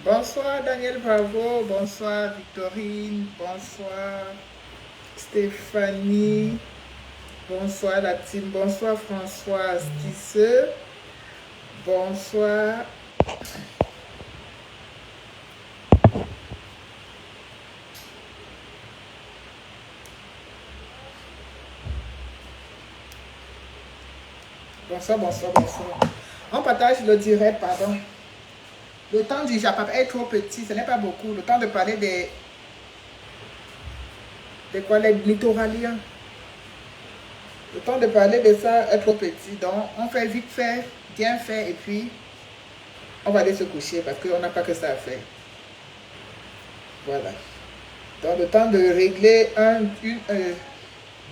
Bonsoir Daniel Bravo, bonsoir Victorine, bonsoir Stéphanie, bonsoir la team, bonsoir Françoise Tisseux, bonsoir. Bonsoir, bonsoir, bonsoir. On partage le direct, pardon. Le temps du Japon est trop petit, ce n'est pas beaucoup. Le temps de parler des quoi, les littoraliens. Le temps de parler de ça est trop petit. Donc, on fait vite fait, bien fait, et puis on va aller se coucher parce qu'on n'a pas que ça à faire. Voilà. Donc, le temps de régler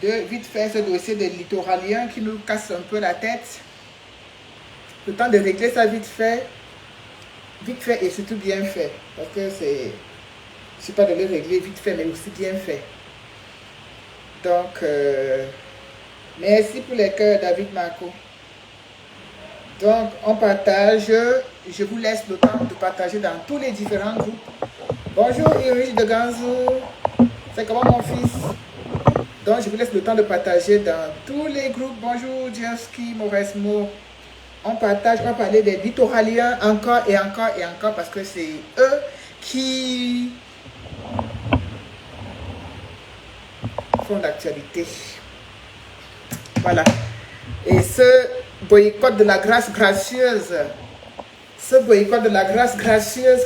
vite fait ce dossier des littoraliens qui nous casse un peu la tête. Le temps de régler ça vite fait et surtout bien fait. Parce que c'est... Je ne suis pas de le régler vite fait, mais aussi bien fait. Donc, merci pour les cœurs, David Marco. Donc, on partage. Je vous laisse le temps de partager dans tous les différents groupes. Bonjour, Iris de Ganzou. C'est comment mon fils? Donc, je vous laisse le temps de partager dans tous les groupes. Bonjour, Djerski, Mauresmo. On partage, on va parler des littoraliens encore et encore et encore parce que c'est eux qui font l'actualité. Voilà. Et ce boycott de la grâce gracieuse,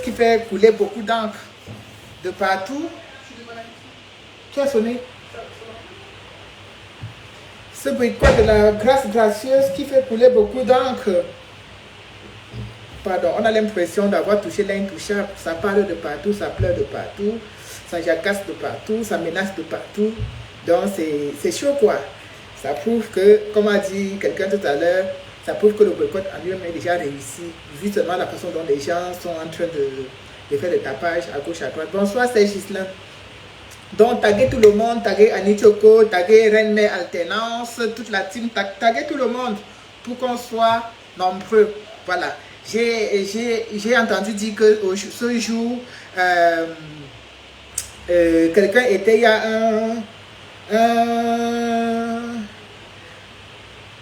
qui fait couler beaucoup d'encre de partout. Qui a sonné? Ce boycott de la grâce gracieuse qui fait couler beaucoup d'encre. Pardon, on a l'impression d'avoir touché l'intouchable. Ça parle de partout, ça pleure de partout, ça jacasse de partout, ça menace de partout. Donc c'est chaud quoi. Ça prouve que, comme a dit quelqu'un tout à l'heure, ça prouve que le boycott en lui-même est déjà réussi. Vu seulement la façon dont les gens sont en train de faire des tapages à gauche, à droite. Bonsoir, c'est Gislain. Donc, taguez tout le monde, taguez Annie Choco, taguez Reine Mère Alternance, toute la team, taguez tout le monde pour qu'on soit nombreux. Voilà. J'ai entendu dire que ce jour, quelqu'un était, il y a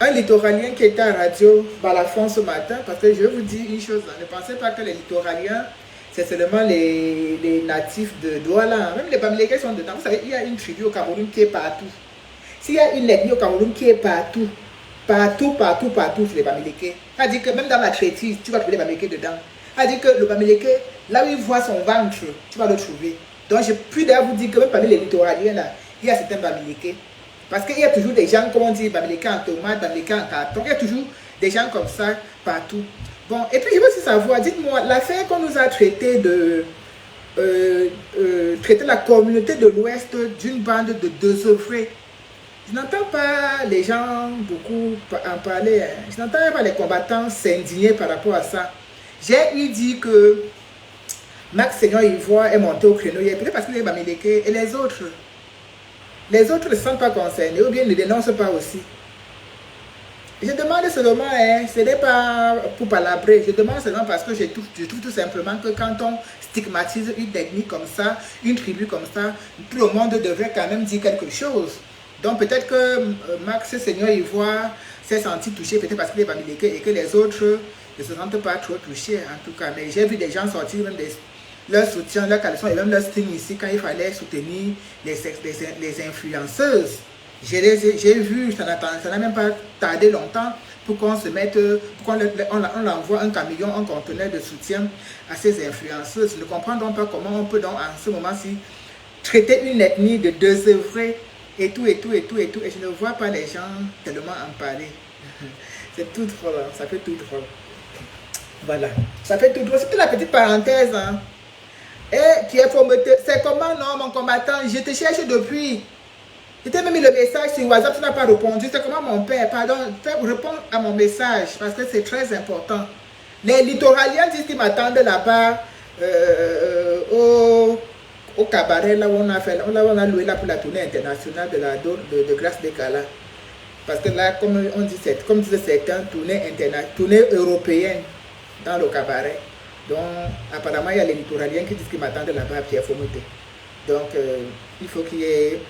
un littoralien qui était à radio Balafon ce matin, parce que je vais vous dire une chose, ne pensez pas que les littoraliens, c'est seulement les natifs de Douala. Même les Bamileke sont dedans. Vous savez, il y a une tribu au Cameroun qui est partout. S'il y a une ethnie au Cameroun qui est partout, c'est les Bamileke. Ça dit que même dans la traitise, tu vas trouver les Bamileke dedans. Ça dit que le Bamileke, là où il voit son ventre, tu vas le trouver. Donc, je puis d'ailleurs vous dire que même parmi les littoraliens, là, il y a certains Bamileke. Parce qu'il y a toujours des gens, comme on dit, Bamileke en tomate, Bamileke en carton. Il y a toujours des gens comme ça partout. Bon, et puis je veux aussi savoir, dites-moi, l'affaire qu'on nous a traité de traiter la communauté de l'Ouest d'une bande de désœuvrés. Je n'entends pas les gens beaucoup en parler. Hein. Je n'entends pas les combattants s'indigner par rapport à ça. J'ai eu dit que Max Seigneur Ivoire est monté au créneau. Peut-être parce qu'il est Bamileke et les autres ne se sentent pas concernés ou bien ne dénoncent pas aussi. Je demande seulement, hein, ce n'est pas pour palabrer, je demande seulement parce que je trouve tout simplement que quand on stigmatise une technique comme ça, une tribu comme ça, tout le monde devrait quand même dire quelque chose. Donc peut-être que Max Seigneur Ivoire s'est senti touché, peut-être parce qu'il est Bamileke et que les autres ne se sentent pas trop touchés en tout cas. Mais j'ai vu des gens sortir même leur soutien, leur caleçon et même leur string ici quand il fallait soutenir les influenceuses. J'ai vu, ça n'a même pas tardé longtemps pour qu'on se mette, pour qu'on envoie un camion, un conteneur de soutien à ces influenceuses. Je ne comprends donc pas comment on peut donc en ce moment-ci traiter une ethnie de désœuvrés et tout. Et je ne vois pas les gens tellement en parler. C'est tout drôle, hein, ça fait tout drôle. Voilà, ça fait tout drôle. C'était la petite parenthèse. Hein. Et qui est pour me... C'est comment, non, mon combattant? Je te cherche depuis... Je t'ai même mis le message sur WhatsApp, tu n'as pas répondu. C'est comment mon père, pardon, réponds à mon message parce que c'est très important. Les littoraliens disent qu'ils m'attendent là-bas au cabaret, là où on a loué là pour la tournée internationale de Grâce des Galas. Parce que là, comme on dit, comme disaient certains, tournée européenne dans le cabaret. Donc, apparemment, il y a les littoraliens qui disent qu'ils m'attendent là-bas à Pierre-Fomouté. Donc, il faut qu'il y ait...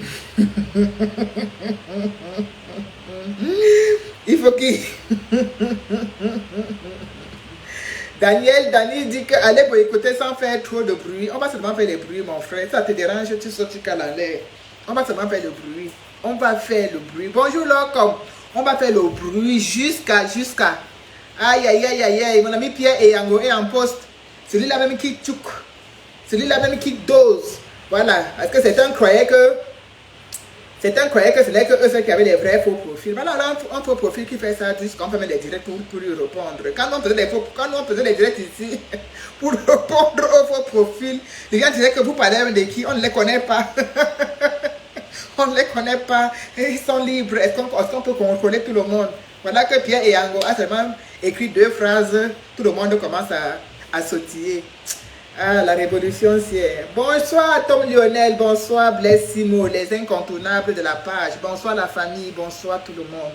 il faut qu'il... Dani dit que allez pour écouter sans faire trop de bruit. On va seulement faire le bruit, mon frère. Ça te dérange, tu sautes, tu cales en l'air. On va seulement faire le bruit. On va faire le bruit. Bonjour, Locom. On va faire le bruit jusqu'à... Aïe, aïe, aïe, aïe, aïe. Mon ami Pierre Eyango est en poste. Celui-là même qui tchouk. Celui-là même qui dose. Voilà. Parce que certains croyaient que... Certains croyaient que ce n'est que eux ceux qui avaient les vrais faux profils. Voilà, un faux profil qui fait ça juste quand on fait des directs pour lui répondre. Quand on faisait les directs ici, pour répondre aux faux profils, les gens disaient que vous parlez de qui, on ne les connaît pas. On ne les connaît pas. Ils sont libres. Est-ce qu'on peut contrôler tout le monde? Voilà que Pierre Eyango a seulement écrit 2 phrases. Tout le monde commence à sautiller. Ah, la révolution, c'est... Bonsoir Tom Lionel, bonsoir Blessimo, les incontournables de la page. Bonsoir la famille, bonsoir tout le monde.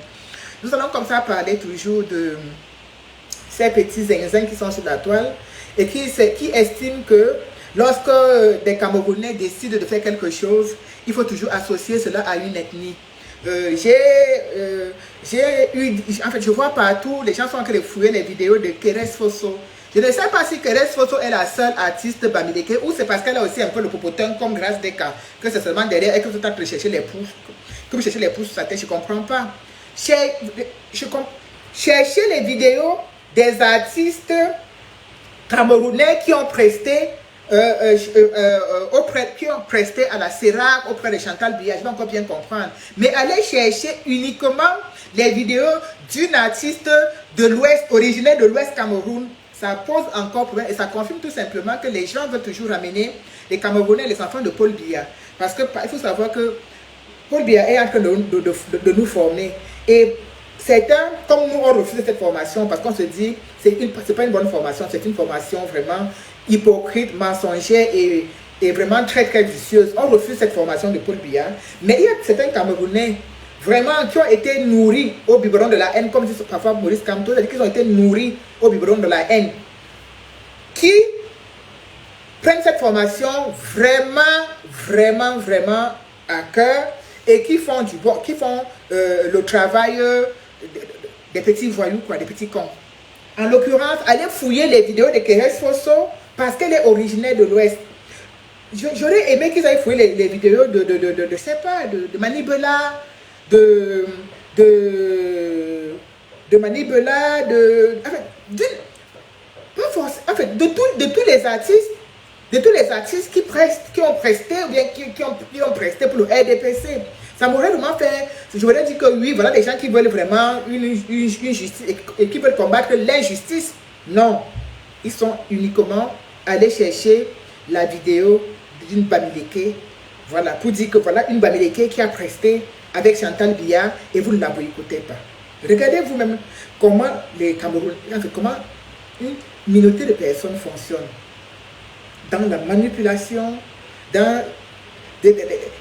Nous allons comme ça parler toujours de ces petits zinzins qui sont sur la toile et qui estiment que lorsque des Camerounais décident de faire quelque chose, il faut toujours associer cela à une ethnie. En fait, je vois partout, les gens sont en train de fouiller les vidéos de Keres Fosso. Je ne sais pas si Keres Fosso est la seule artiste bamileke ou c'est parce qu'elle a aussi un peu le popotin comme Grâce Deka, que c'est seulement derrière et que vous êtes en train de chercher les pouces, que vous cherchez les pouces sur sa tête, je ne comprends pas. Cherchez les vidéos des artistes camerounais qui ont presté à la Serac auprès de Chantal Biya, je vais encore bien comprendre. Mais allez chercher uniquement les vidéos d'une artiste de l'Ouest, originaire de l'Ouest Cameroun. Ça pose encore problème et ça confirme tout simplement que les gens veulent toujours ramener les Camerounais, les enfants de Paul Biya. Parce qu'il faut savoir que Paul Biya est en train de nous former. Et certains, comme nous, on refuse cette formation parce qu'on se dit c'est pas une bonne formation, c'est une formation vraiment hypocrite, mensongère et vraiment très très vicieuse. On refuse cette formation de Paul Biya. Mais il y a certains Camerounais vraiment qui ont été nourris au biberon de la haine, comme dit parfois Maurice Kamto, c'est-à-dire qu'ils ont été nourris au biberon de la haine, qui prennent cette formation vraiment à cœur et qui font le travail des petits voyous, quoi, des petits cons. En l'occurrence, allez fouiller les vidéos de Keres Fosso parce qu'elle est originaire de l'Ouest. J'aurais aimé qu'ils aient fouillé les vidéos je sais pas, de Manibela, de Manibela, de tous les artistes qui ont presté ou bien qui ont presté pour le RDPC. Ça m'aurait vraiment fait, j'aurais dit que oui, voilà des gens qui veulent vraiment une justice et qui veulent combattre l'injustice. Non, ils sont uniquement allés chercher la vidéo d'une Bamileke, voilà, pour dire que voilà une Bamileke qui a presté avec Chantal Biya et vous ne la écoutez pas. Regardez vous-même comment les Camerounais, comment une minorité de personnes fonctionnent dans la manipulation, dans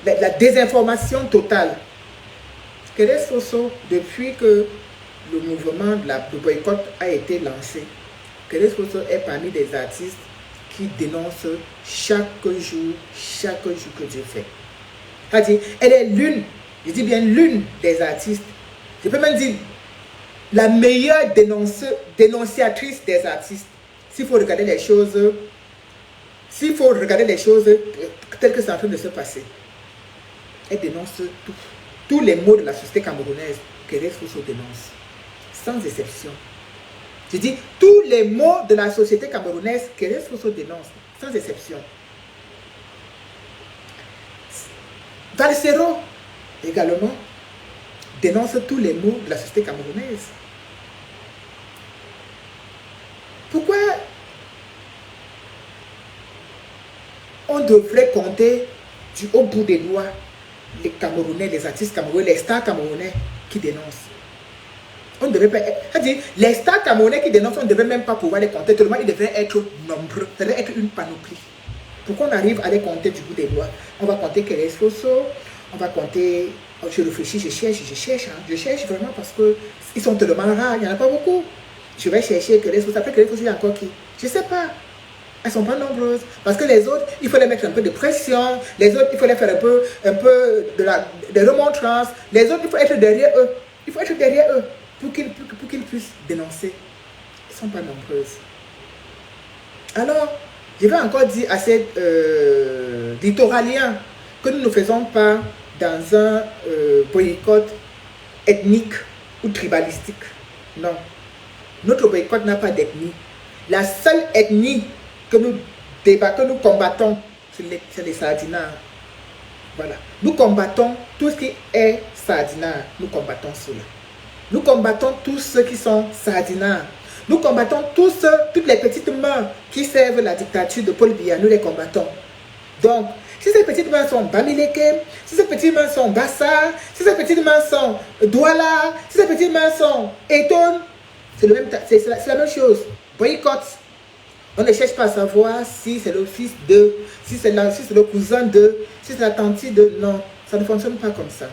la désinformation totale. Keres Fosso, depuis que le mouvement de boycott a été lancé, Keres Fosso est parmi des artistes qui dénoncent chaque jour que Dieu fait. C'est-à-dire, elle est l'une, je dis bien l'une des artistes, je peux même dire la meilleure dénonciatrice des artistes. S'il faut regarder les choses, telles que c'est en train de se passer, elle dénonce tout. Tous les maux de la société camerounaise, Keres Fosso dénonce, sans exception. Je dis, tous les maux de la société camerounaise, Keres Fosso dénonce, sans exception. Valsero, également, dénonce tous les maux de la société camerounaise. Pourquoi on devrait compter du haut bout des doigts les Camerounais, les artistes camerounais, les stars camerounais qui dénoncent? On ne devrait pas... C'est-à-dire, les stars camerounais qui dénoncent, on ne devrait même pas pouvoir les compter, tellement ils devraient être nombreux, ça devrait être une panoplie. Pourquoi on arrive à les compter du bout des doigts? On va compter Keres Fosso, on va compter... Je réfléchis, je cherche vraiment parce qu'ils sont tellement rares, il n'y en a pas beaucoup. Je vais chercher Keres Fosso, après Keres Fosso, il y a encore qui? Je ne sais pas. Elles ne sont pas nombreuses. Parce que les autres, il faut les mettre un peu de pression. Les autres, il faut les faire un peu de remontrance. Les autres, il faut être derrière eux. Il faut être derrière eux pour qu'ils puissent dénoncer. Elles ne sont pas nombreuses. Alors, je vais encore dire à ces littoraliens que nous ne faisons pas dans un boycott ethnique ou tribalistique. Non. Notre boycott n'a pas d'ethnie. La seule ethnie que nous combattons, c'est les sardinards. Voilà. Nous combattons tout ce qui est sardinard. Nous combattons cela. Nous combattons tous ceux qui sont sardinards. Nous combattons toutes les petites mains qui servent la dictature de Paul Biya. Nous les combattons. Donc, si ces petites mains sont Bamileke, si ces petites mains sont Bassa, si ces petites mains sont Douala, si ces petites mains sont Eton, c'est la même chose. Boycott. On ne cherche pas à savoir si c'est le fils de, si c'est le cousin de, si c'est la tante de. Non, ça ne fonctionne pas comme ça.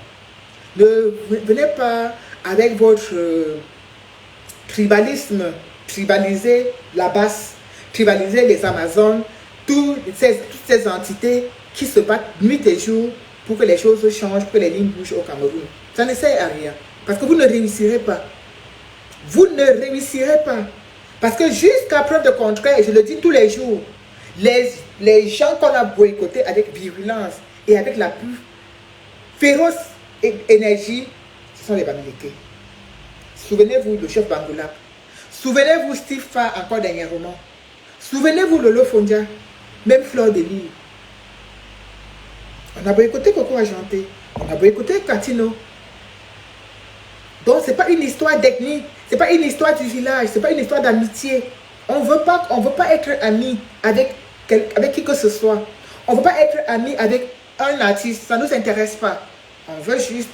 Ne venez pas avec votre tribalisme, tribaliser la basse, tribaliser les Amazones, toutes ces entités qui se battent nuit et jour pour que les choses changent, pour que les lignes bougent au Cameroun. Ça ne sert à rien. Parce que vous ne réussirez pas. Vous ne réussirez pas. Parce que jusqu'à preuve de contraire, et je le dis tous les jours, les gens qu'on a boycottés avec virulence et avec la plus féroce énergie, ce sont les Bamileke. Souvenez-vous le chef Bangoulap. Souvenez-vous Steve Fa encore dernièrement. Souvenez-vous Lolo Fondia. Même Fleur de Lille. On a boycotté Coco Ajanté. On a boycotté Katino. Donc, ce n'est pas une histoire d'ethnie. Ce n'est pas une histoire du village. Ce n'est pas une histoire d'amitié. On ne veut pas être amis avec qui que ce soit. On ne veut pas être amis avec un artiste. Ça ne nous intéresse pas. On veut juste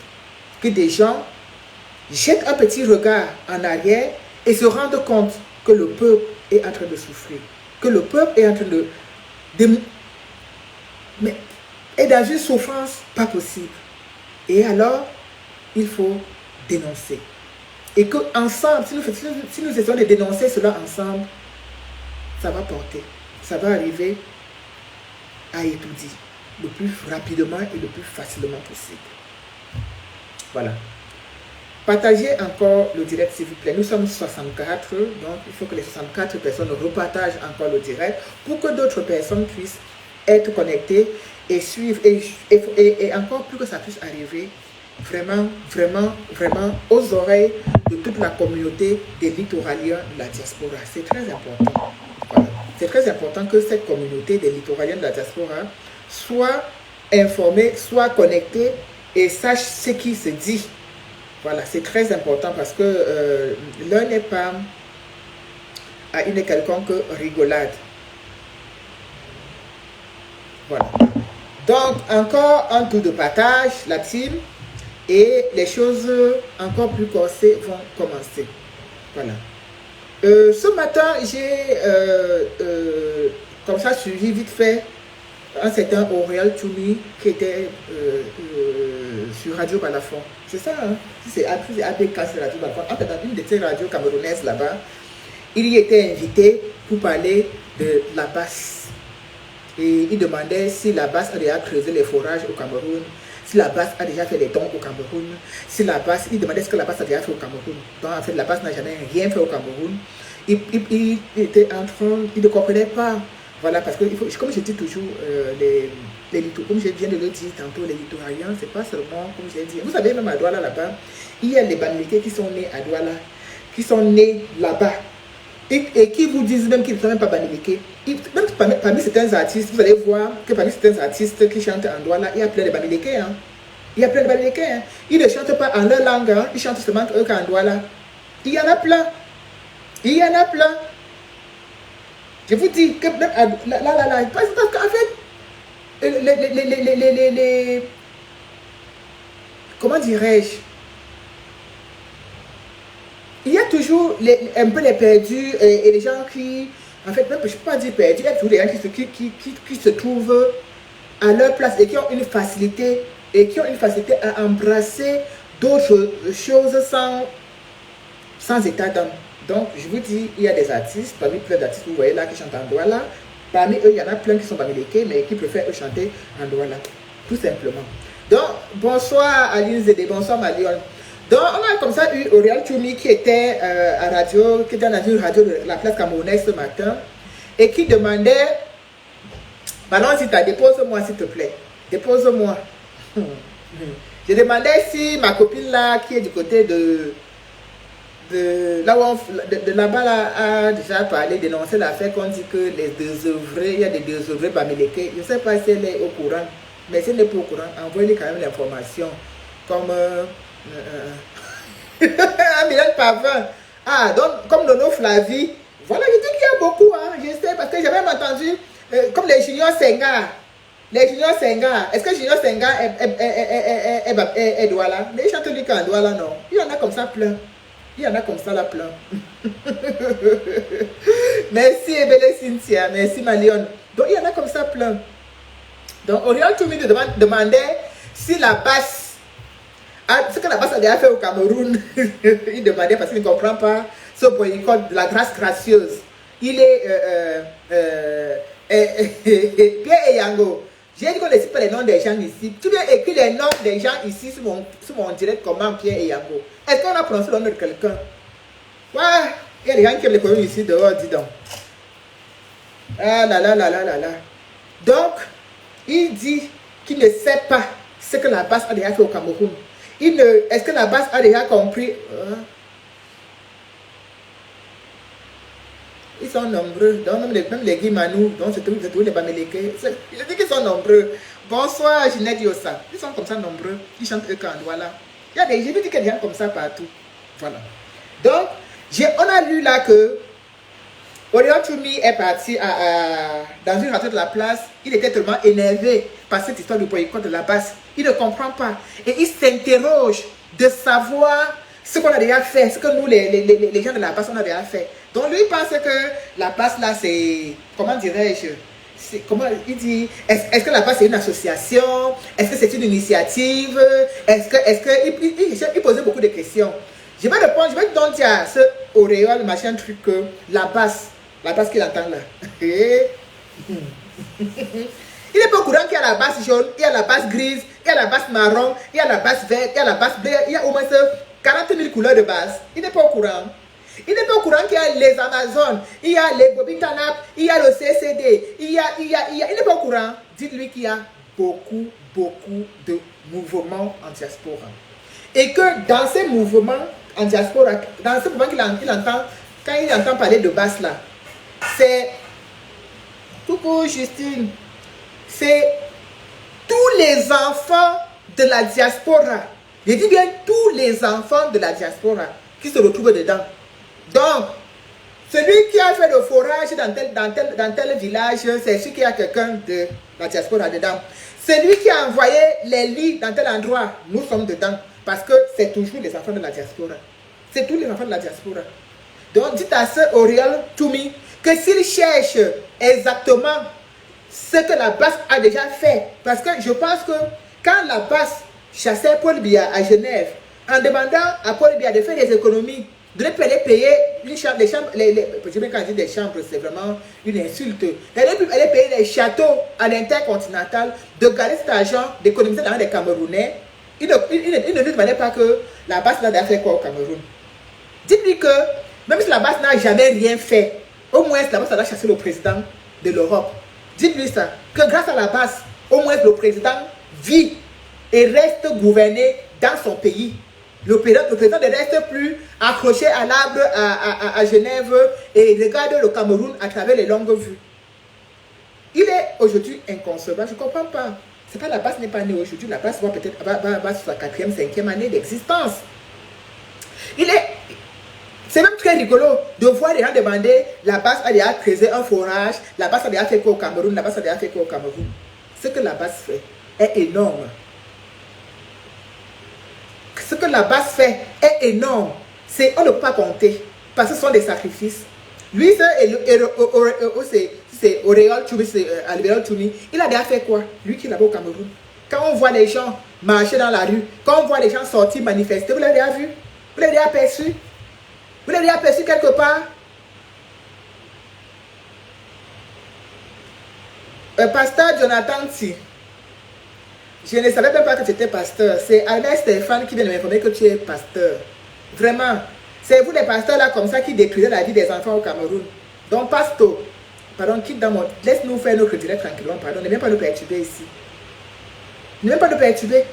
que des gens jettent un petit regard en arrière et se rendent compte que le peuple est en train de souffrir. Que le peuple est en train mais est dans une souffrance pas possible. Et alors, il faut dénoncer. Et qu'ensemble, si nous essayons de dénoncer cela ensemble, ça va porter. Ça va arriver à étudier le plus rapidement et le plus facilement possible. Voilà. Partagez encore le direct s'il vous plaît. Nous sommes 64, donc il faut que les 64 personnes repartagent encore le direct pour que d'autres personnes puissent être connectées et suivre et encore plus que ça puisse arriver vraiment, vraiment, vraiment aux oreilles de toute la communauté des littoraliens de la diaspora. C'est très important. Voilà. C'est très important que cette communauté des littoraliens de la diaspora soit informée, soit connectée et sache ce qui se dit. Voilà, c'est très important parce que l'un n'est pas à une quelconque rigolade. Voilà. Donc, encore un tour de partage, la team, et les choses encore plus corsées vont commencer. Voilà. Ce matin, j'ai comme ça suivi vite fait un certain Aurel Toumi qui était sur Radio Balafon. C'est ça, hein? C'est ABK, c'est Radio Balafon. En fait, dans une de ces radios camerounaises là-bas, il y était invité pour parler de la basse. Et il demandait si la basse a déjà creusé les forages au Cameroun, si la basse a déjà fait des dons au Cameroun, si la basse, il demandait ce que la basse a déjà fait au Cameroun. Donc en fait, la basse n'a jamais rien fait au Cameroun. Il était en train, il ne comprenait pas. Voilà, parce que, comme je dis toujours, comme je viens de le dire tantôt, les littoraliens, c'est pas seulement, comme je l'ai dit. Vous savez, même à Douala là-bas, il y a les Bamileke qui sont nés à Douala, qui sont nés là-bas. Et qui vous disent même qu'ils ne sont même pas Bamileke. Même parmi certains artistes, vous allez voir que parmi certains artistes qui chantent en Douala, il y a plein de Bamileke. Hein. Il y a plein de Bamileke. Hein. Ils ne chantent pas en leur langue, hein. Ils chantent seulement eux qu'en Douala. Il y en a plein. Il y en a plein. Je vous dis que même parce qu'en fait, comment dirais-je, il y a toujours un peu les perdus et les gens qui, en fait, même je ne peux pas dire perdus, il y a toujours des gens qui se trouvent à leur place et qui ont une facilité à embrasser d'autres choses sans état d'âme. Donc, je vous dis, il y a des artistes, parmi plein d'artistes que vous voyez là qui chantent en Douala, Parmi eux, il y en a plein qui sont bamileke, mais qui préfèrent chanter en douala. Tout simplement. Donc, bonsoir Aline Zédé, bonsoir Malion. Donc, on a comme ça eu Oriol Choumi qui était à radio, qui était dans une radio de la place camerounaise ce matin et qui demandait, Manon Zita, dépose-moi s'il te plaît. Dépose-moi. Je demandais si ma copine là, qui est du côté de là où de là-bas là, a déjà parlé, dénoncé l'affaire qu'on dit que les désœuvrés, il y a des désœuvrés bamileke. Je ne sais pas si elle est au courant, mais si elle n'est pas au courant, envoyez-lui quand même l'information. Comme Milan Pavin. Ah, donc comme Nono Flavie. Voilà, je dis qu'il y a beaucoup, hein, je sais, parce que j'ai même entendu, comme les Junior Senga. Les Junior Senga, est-ce que Junior Senga est Douala? Mais ils chantent lui qu'en Douala, non. Il y en a comme ça plein. Il y en a comme ça là plein. Merci Ebele Cynthia, merci Malion. Donc il y en a comme ça plein. Donc Oriol Choumi demandait si la basse, ce que la basse a déjà fait au Cameroun, il demandait parce qu'il ne comprend pas ce boycott de la grâce gracieuse. Il est Pierre Eyango. J'ai dit qu'on ne cite pas les noms des gens ici. Tu viens écrire les noms des gens ici sur mon direct comment Pierre Eyango. Est-ce qu'on a prononcé le nom de quelqu'un? Ouais, il y a des gens qui aiment les communes ici dehors, dis donc. Ah là là là là là là. Donc, il dit qu'il ne sait pas ce que la base a déjà fait au Cameroun. Est-ce que la base a déjà compris? Ils sont nombreux, donc même les Guimanou, donc c'est tous les Bamileke. Je dis qu'ils sont nombreux. Bonsoir Ginette Yossa. Ils sont comme ça nombreux. Ils chantent eux quand voilà. J'ai vu qu'il y a des gens comme ça partout. Voilà. Donc, on a lu là que Oriol Choumi est parti dans une radio de la place. Il était tellement énervé par cette histoire du boycott de la basse. Il ne comprend pas. Et il s'interroge de savoir ce qu'on a déjà fait, ce que nous, les gens de la basse, on a déjà fait. Donc lui, il pense que la basse là, c'est, comment dirais-je, comment il dit, est-ce que la basse c'est une association? Est-ce que c'est une initiative? Il posait beaucoup de questions. Je vais répondre, je vais donc dire à ce auréole, machin truc, que la basse qu'il entend là. Il n'est pas au courant qu'il y a la basse jaune, il y a la basse grise, il y a la basse marron, il y a la basse verte, il y a la basse bleue, il y a au moins 40 000 couleurs de base. Il n'est pas au courant. Il n'est pas au courant qu'il y a les Amazones, il y a les Bobitanap, il y a le CCD, il n'est pas au courant. Dites-lui qu'il y a beaucoup de mouvements en diaspora. Et que dans ces mouvements en diaspora, dans ce moment qu'il entend, quand il entend parler de basse là, c'est tout pour Justine, c'est tous les enfants de la diaspora. Je dis bien tous les enfants de la diaspora qui se retrouvent dedans. Donc, celui qui a fait le forage dans tel village, c'est celui qui a quelqu'un de la diaspora dedans. Celui qui a envoyé les lits dans tel endroit, nous sommes dedans. Parce que c'est toujours les enfants de la diaspora. C'est tous les enfants de la diaspora. Donc, dites à ce Oriol Choumi que s'il cherche exactement ce que la basse a déjà fait, parce que je pense que quand la basse chassait Paul Biya à Genève, en demandant à Paul Biya de faire des économies, de les payer une chambre, des chambres, je sais quand je dis des chambres, c'est vraiment une insulte. Elle payer des châteaux à l'intercontinental, de garder cet argent, d'économiser l'argent des Camerounais. Il ne nous demandait pas que la basse n'a fait quoi au Cameroun. Dites-lui que, même si la basse n'a jamais rien fait, au moins la basse a chassé le président de l'Europe. Dites-lui ça, que grâce à la basse, au moins le président vit et reste gouverné dans son pays. Le président ne reste plus accroché à l'arbre à Genève et regarde le Cameroun à travers les longues vues. Il est aujourd'hui inconcevable, je ne comprends pas. C'est pas la basse n'est pas née aujourd'hui, la basse va peut-être sur sa 4e, 5e année d'existence. C'est même très rigolo de voir les gens demander, la basse a déjà creusé un forage, la basse a déjà fait quoi au Cameroun, la basse a déjà fait quoi au Cameroun. Ce que la basse fait est énorme. Ce que la basse fait est énorme. On ne peut pas compter, parce que ce sont des sacrifices. Lui, c'est Oriol Choumi, il a déjà fait quoi? Lui qui est là-bas au Cameroun. Quand on voit les gens marcher dans la rue, quand on voit les gens sortir manifester, vous l'avez déjà vu? Vous l'avez déjà aperçu? Vous l'avez déjà aperçu quelque part? Pasteur Jonathan T. Je ne savais même pas que tu étais pasteur. C'est Albert Stéphane qui vient de m'informer que tu es pasteur. Vraiment. C'est vous les pasteurs là comme ça qui détruisez la vie des enfants au Cameroun. Donc, pasteur, pardon, quitte dans mon... Laisse-nous faire notre direct tranquillement, pardon. Ne viens pas nous perturber ici. Ne viens pas nous perturber.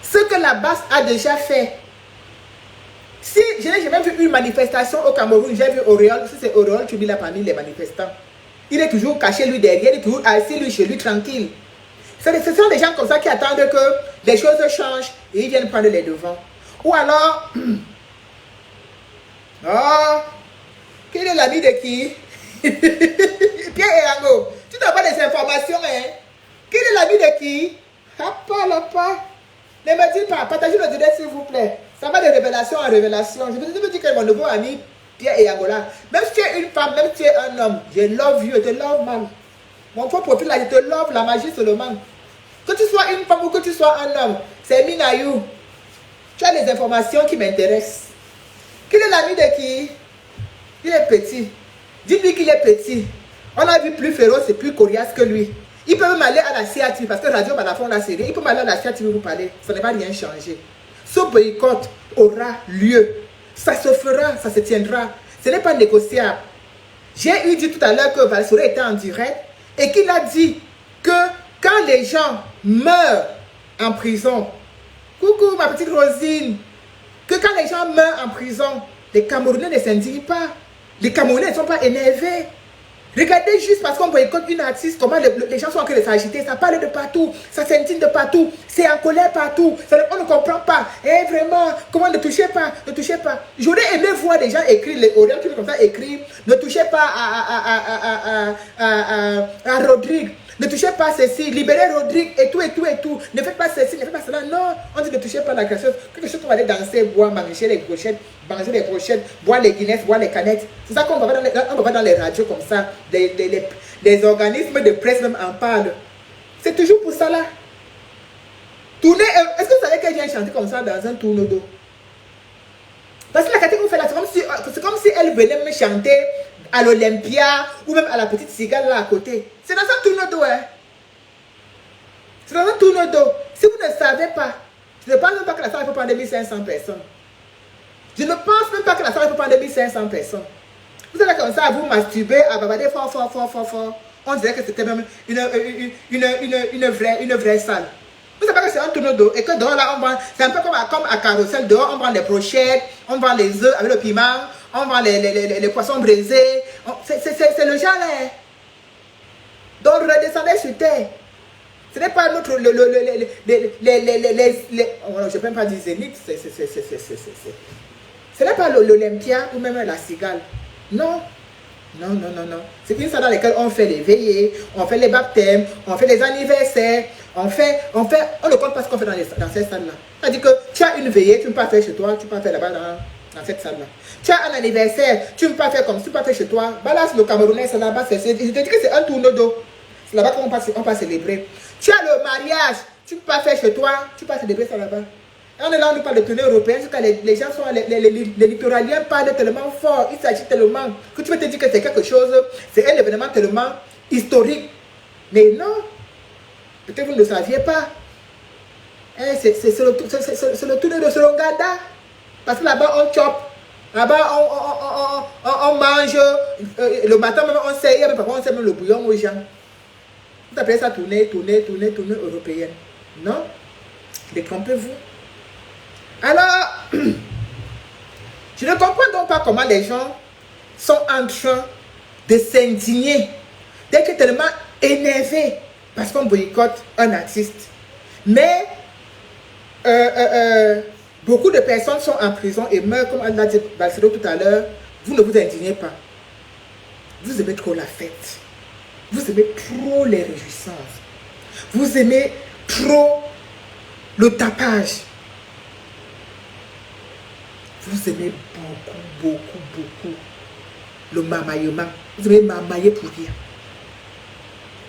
Ce que la base a déjà fait. Si je n'ai jamais vu une manifestation au Cameroun, j'ai vu Auréole. Si c'est Auréole, tu vis là parmi les manifestants. Il est toujours caché lui derrière, il est toujours assis lui chez lui tranquille. Ce sont des gens comme ça qui attendent que les choses changent et ils viennent prendre les devants. Ou alors, oh, quel est l'ami de qui? Pierre Erango, tu n'as pas les informations, hein? Quel est l'ami de qui? Pas. Ne me dites pas, partagez le direct s'il vous plaît. Ça va de révélation en révélation. Je veux dire que mon nouveau ami Pierre Erango là, même si tu es une femme, même si tu es un homme, je love you, je te love man. Mon faux profil là, je te love, la magie seulement. Que tu sois une femme ou que tu sois un homme, c'est Minayou. Tu as des informations qui m'intéressent. Quel est l'ami de qui? Il est petit. Dis-lui qu'il est petit. On a vu plus féroce et plus coriace que lui. Il peut même aller à la CATV parce que Radio Balafon la série. Il peut même aller à la CATV vous parler. Ça ne va rien changer. Ce boycott aura lieu. Ça se fera, ça se tiendra. Ce n'est pas négociable. J'ai eu dit tout à l'heure que Valsore était en direct et qu'il a dit que quand les gens meurent en prison, coucou ma petite Rosine, que quand les gens meurent en prison, les Camerounais ne s'indignent pas. Les Camerounais ne sont pas énervés. Regardez juste parce qu'on boycotte une artiste, comment les gens sont en train de s'agiter. Ça parle de partout, ça s'indigne de partout, c'est en colère partout. On ne comprend pas. Et vraiment, comment ne touchez pas, ne touchez pas. J'aurais aimé voir des gens écrire, les Orients qui comme ça écrire, ne touchez pas à Rodrigue. Ne touchez pas ceci, libérez Rodrigue et tout. Ne faites pas ceci, ne faites pas cela. Non, on dit ne touchez pas la gracieuse. Quelque chose qu'on va aller danser, boire, manger les brochettes, boire les Guinness, boire les canettes. C'est ça qu'on va voir dans les radios comme ça. Les organismes de presse même en parlent. C'est toujours pour ça là. Tourner, est-ce que vous savez qu'elle vient chanter comme ça dans un tourneau? Parce que la catégorie qu'on fait là, c'est comme si elle venait me chanter à l'Olympia ou même à la petite cigale là à côté. C'est dans un tourneau, hein. C'est dans un tourneau. Si vous ne savez pas, je ne pense même pas que la salle peut prendre 1500 personnes. Je ne pense même pas que la salle peut prendre 1500 personnes. Vous allez comme ça à vous masturber, à bavarder fort. On dirait que c'était même une vraie salle. Vous savez que c'est un tourneau d'eau et que dehors là, c'est un peu comme à Carrousel. Dehors, on vend les brochettes, on vend les œufs avec le piment, on vend les poissons braisés. C'est le genre là. Donc redescendez sur terre. Ce n'est pas notre... je ne peux même pas dire zénith. Ce n'est pas l'Olympia ou même la cigale. Non. C'est une salle dans laquelle on fait les veillées, on fait les baptêmes, on fait les anniversaires, on ne compte pas ce qu'on fait dans cette salle-là. C'est-à-dire que tu as une veillée, tu ne peux pas faire chez toi, tu peux pas faire là-bas dans cette salle-là. Tu as un anniversaire, tu ne peux pas faire comme si tu peux pas faire chez toi. Bah là, le Camerounais, c'est là-bas, je te dis que c'est un tourneau d'eau. C'est là-bas qu'on va célébrer. Tu as le mariage, tu ne peux pas faire chez toi, tu peux pas célébrer ça là-bas. Et on est là, on nous parle de tournée européenne, jusqu'à les gens sont, les littoraliens parlent tellement fort, il s'agit tellement, que tu veux te dire que c'est quelque chose, c'est un événement tellement historique. Mais non, peut-être vous ne le saviez pas. C'est le tournoi de Sorongada. Parce que là-bas, on chope. Là-bas, on mange. Le matin, même, on sait, mais parfois, on sait même le bouillon aux gens. Vous appelez ça tournée européenne. Non? Détrompez-vous. Alors, je ne comprends donc pas comment les gens sont en train de s'indigner, d'être tellement énervés parce qu'on boycotte un artiste. Mais beaucoup de personnes sont en prison et meurent, comme on l'a dit Balsero tout à l'heure. Vous ne vous indignez pas. Vous aimez trop la fête. Vous aimez trop les réjouissances. Vous aimez trop le tapage. Vous aimez beaucoup le mamaillement. Vous aimez mamailler pour rien.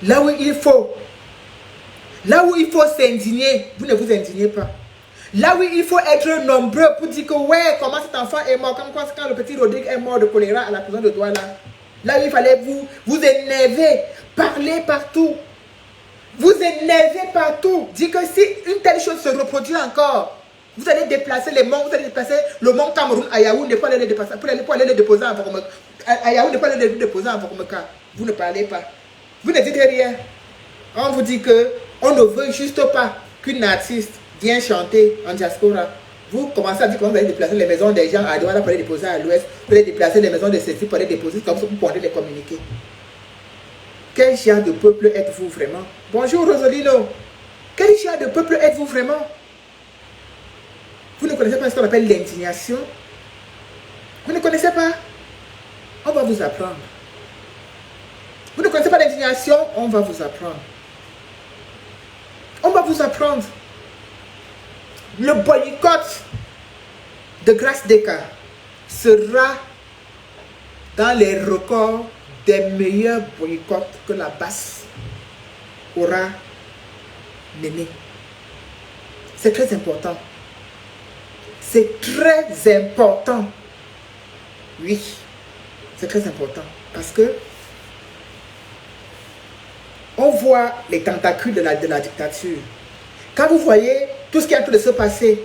Là où il faut s'indigner, vous ne vous indignez pas. Là où il faut être nombreux pour dire que ouais, comment cet enfant est mort, comme quand le petit Rodrigue est mort de choléra à la prison de Douala. Là où il fallait vous énerver Parlez partout. Vous énervez partout. Dites que si une telle chose se reproduit encore, vous allez déplacer les monts, vous allez déplacer le mont Cameroun à Yaoundé pour aller les déplacer, pour aller les déposer en Vokomeka. À Yaoundé pour aller les déposer en Vokomeka. Vous ne parlez pas. Vous ne dites rien. On vous dit que on ne veut juste pas qu'une artiste vienne chanter en diaspora. Vous commencez à dire que vous allez déplacer les maisons des gens à Douala pour les déposer à l'ouest. Vous allez déplacer les maisons de ceci pour les déposer comme ça vous pourrez les communiquer. Quel genre de peuple êtes-vous vraiment? Bonjour Rosolino. Quel genre de peuple êtes-vous vraiment? Vous ne connaissez pas ce qu'on appelle l'indignation? Vous ne connaissez pas? On va vous apprendre. Vous ne connaissez pas l'indignation? On va vous apprendre. On va vous apprendre. Le boycott de Grace Deka sera dans les records des meilleurs boycotts que la basse aura mené. C'est très important. C'est très important. Oui, c'est très important. Parce que on voit les tentacules de la dictature. Quand vous voyez tout ce qui est en train de se passer,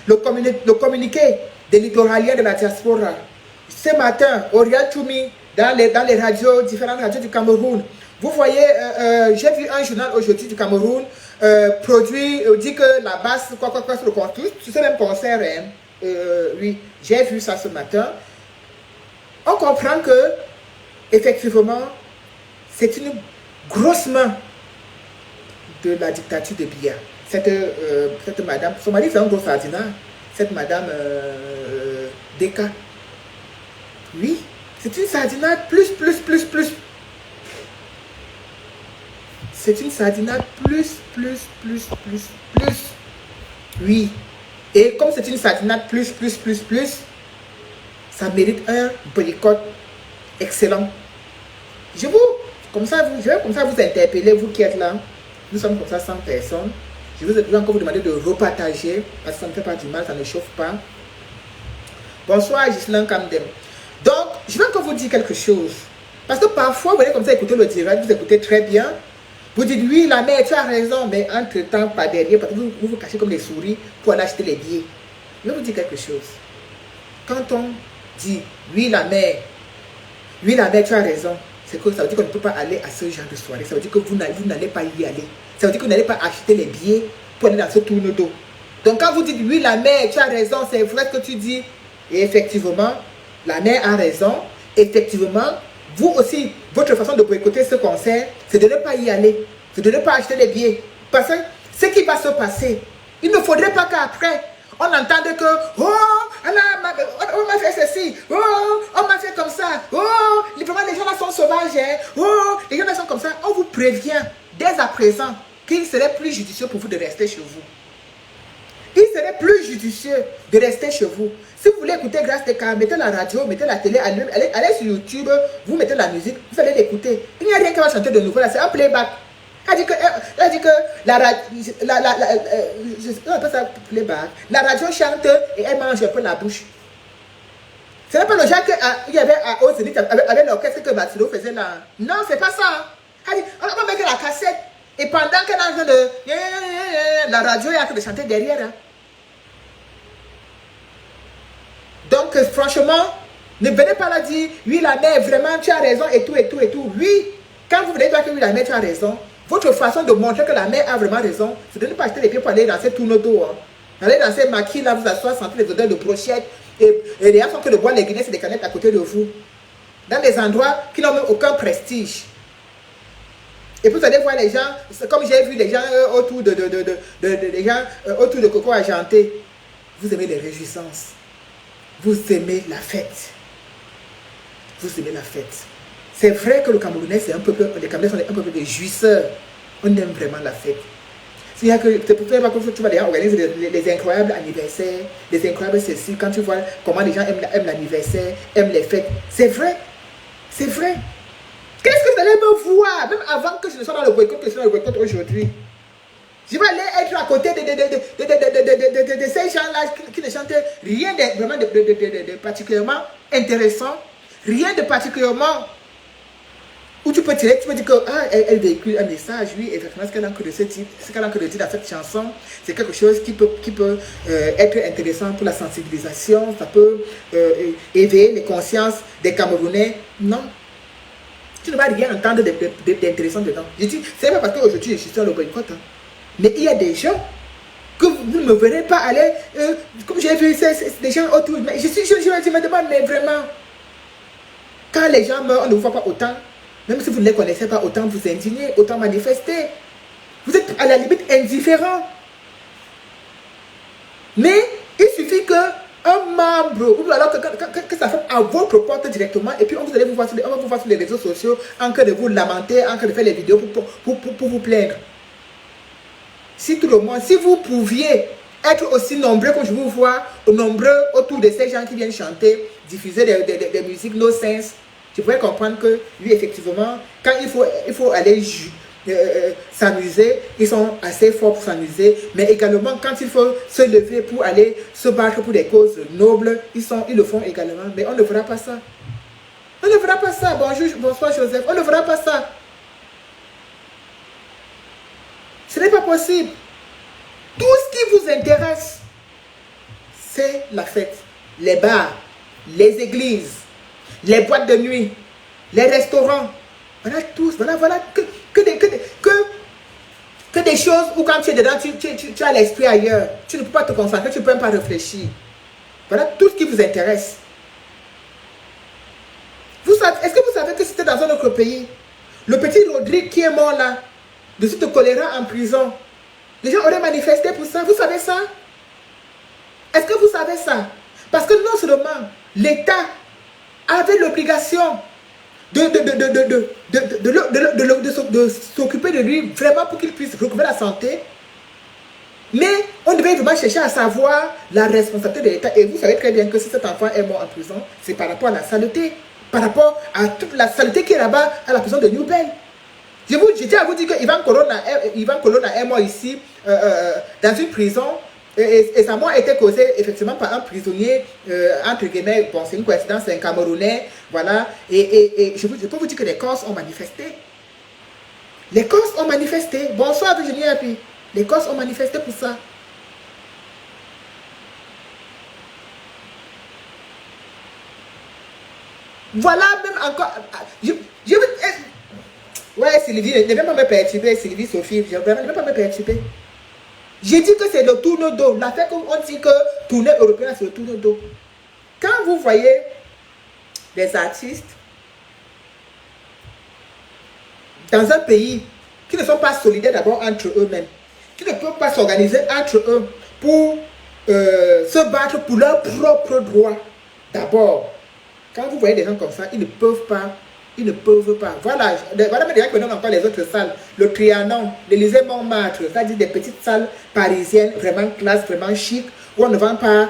le communiqué des littoraliens de la diaspora, ce matin, Oriol Choumi, dans les radios, différentes radios du Cameroun, vous voyez, j'ai vu un journal aujourd'hui du Cameroun, dit que la basse, sur le concert, sur ce même concert, oui, j'ai vu ça ce matin. On comprend que, effectivement, c'est une grosse main de la dictature de Biya. Cette madame, son mari c'est un gros sardinat, cette madame Deka. Oui, c'est une sardinate plus. C'est une sardinate plus. Oui. Et comme c'est une sardinate plus, ça mérite un boycott excellent. Je vais comme ça vous interpeller, vous qui êtes là. Nous sommes comme ça 100 personnes. Je vais encore vous demander de repartager parce que ça ne fait pas du mal, ça ne chauffe pas. Bonsoir Ghislain Kamdem. Donc, je vais encore vous dire quelque chose. Parce que parfois, vous allez comme ça écouter le direct, vous écoutez très bien. Vous dites oui, la mère, tu as raison, mais entre-temps, pas derrière, parce que vous vous cachez comme des souris pour aller acheter les billets. Je vais vous dire quelque chose. Quand on dit oui, la mère, tu as raison, c'est que ça veut dire qu'on ne peut pas aller à ce genre de soirée. Ça veut dire que vous n'allez pas y aller. Ça veut dire que vous n'allez pas acheter les billets pour aller dans ce tourne d'eau. Donc quand vous dites oui, la mère, tu as raison, c'est vrai ce que tu dis. Et effectivement, la mère a raison. Effectivement, vous aussi, votre façon de boycotter ce concert, c'est de ne pas y aller. C'est de ne pas acheter les billets. Parce que ce qui va se passer, il ne faudrait pas qu'après, on entende que oh, on m'a fait ceci, oh, on m'a fait comme ça, oh, vraiment les gens là sont sauvages, hein, oh, les gens là sont comme ça. On vous prévient dès à présent qu'il serait plus judicieux pour vous de rester chez vous. Il serait plus judicieux de rester chez vous. Si vous voulez écouter Grace Deka, mettez la radio, mettez la télé, allez sur YouTube, vous mettez la musique, vous allez l'écouter. Il n'y a rien qui va chanter de nouveau là, c'est un playback. Elle dit que la radio chante et elle mange un peu la bouche. Ce n'est pas le genre qu'il y avait au Zénith avec l'orchestre que Batilo faisait là. Non, c'est pas ça. Elle dit, on va mettre la cassette. Et pendant qu'elle est en train de... La radio est en train de chanter derrière. Hein. Donc, franchement, ne venez pas là dire, oui, la mère, vraiment, tu as raison, et tout. Oui, quand vous venez dire que oui, la mère, tu as raison, votre façon de montrer que la mère a vraiment raison, c'est de ne pas acheter les pieds pour aller dans ces tourneaux d'eau. Hein. Aller dans ces maquis là, vous asseoir, sentir les odeurs de brochettes, et les gens sont que de boire les guinées et des canettes à côté de vous. Dans des endroits qui n'ont même aucun prestige. Et puis vous allez voir les gens, comme j'ai vu les gens autour autour de Coco Argenté, vous aimez les réjouissances. Vous aimez la fête. Vous aimez la fête. C'est vrai que le Camerounais, les Camerounais sont un peuple de jouisseurs. On aime vraiment la fête. C'est pour ça que tu vas les gens organiser les incroyables anniversaires, les incroyables ceci, quand tu vois comment les gens aiment l'anniversaire, aiment les fêtes. C'est vrai. C'est vrai. Qu'est-ce que vous allez me voir, même avant que je ne sois dans le boycott, que je sois dans le boycott aujourd'hui? Je vais aller être à côté de ces gens-là qui ne chantent rien de particulièrement intéressant, rien de particulièrement Où tu peux tirer, tu peux dire que elle véhicule un message, oui, effectivement, ce qu'elle a que de ce type, ce qu'elle a que de dire dans cette chanson, c'est quelque chose qui peut être intéressant pour la sensibilisation, ça peut éveiller les consciences des Camerounais. Non, tu ne vas rien entendre d'intéressant dedans. Je dis, c'est pas parce qu'aujourd'hui je suis sur le boycott, hein. Mais il y a des gens que vous ne me verrez pas aller, comme j'ai vu, c'est des gens autour. Mais je me demande, mais vraiment, quand les gens meurent, on ne vous voit pas autant. Même si vous ne les connaissez pas, autant vous indignez, autant manifester. Vous êtes à la limite indifférent. Mais il suffit qu'un membre, ou alors que ça fait à votre porte directement, et puis on va vous voir sur les réseaux sociaux en train de vous lamenter, en train de faire les vidéos pour vous plaindre. Si tout le monde, si vous pouviez être aussi nombreux que je vous vois, nombreux autour de ces gens qui viennent chanter, diffuser des musiques no sense, je pourrais comprendre que, oui, effectivement, quand il faut aller s'amuser, ils sont assez forts pour s'amuser, mais également quand il faut se lever pour aller se battre pour des causes nobles, ils le font également, mais on ne fera pas ça. On ne fera pas ça. Bonsoir Joseph, on ne fera pas ça. Ce n'est pas possible. Tout ce qui vous intéresse, c'est la fête, les bars, les églises, les boîtes de nuit, les restaurants. Voilà tous, voilà que des choses où quand tu es dedans, tu as l'esprit ailleurs. Tu ne peux pas te concentrer, tu ne peux même pas réfléchir. Voilà tout ce qui vous intéresse. Est-ce que vous savez que c'était dans un autre pays, le petit Rodrigue qui est mort là, de suite de choléra en prison, les gens auraient manifesté pour ça. Vous savez ça? Est-ce que vous savez ça? Parce que non seulement l'État avait l'obligation de s'occuper de lui vraiment pour qu'il puisse recouvrer la santé, mais on devait vraiment chercher à savoir la responsabilité de l'État. Et vous savez très bien que si cet enfant est mort en prison, c'est par rapport à la saleté, par rapport à toute la saleté qui est là-bas à la prison de New Bell. Je tiens à vous dire que Ivan Colonna est mort ici dans une prison et sa mort a été causée effectivement par un prisonnier, entre guillemets, bon c'est une coïncidence, c'est un Camerounais, voilà, et je peux vous dire que les Corses ont manifesté. Les Corses ont manifesté. Bonsoir Virginie Happy. Les Corses ont manifesté pour ça. Voilà, même encore. Ouais, Sylvie, ne viens pas me perturber, Sylvie, Sophie, ne viens pas me perturber. J'ai dit que c'est le tourne d'eau. L'affaire qu'on dit que tournée européenne, c'est le tourne d'eau. Quand vous voyez des artistes dans un pays qui ne sont pas solidaires d'abord entre eux-mêmes, qui ne peuvent pas s'organiser entre eux pour se battre pour leurs propres droits, d'abord, quand vous voyez des gens comme ça, ils ne peuvent pas. Ils ne peuvent pas. Voilà mais déjà que nous encore les autres salles. Le Trianon, l'Élysée Montmartre, c'est-à-dire des petites salles parisiennes, vraiment classe, vraiment chic, où on ne vend pas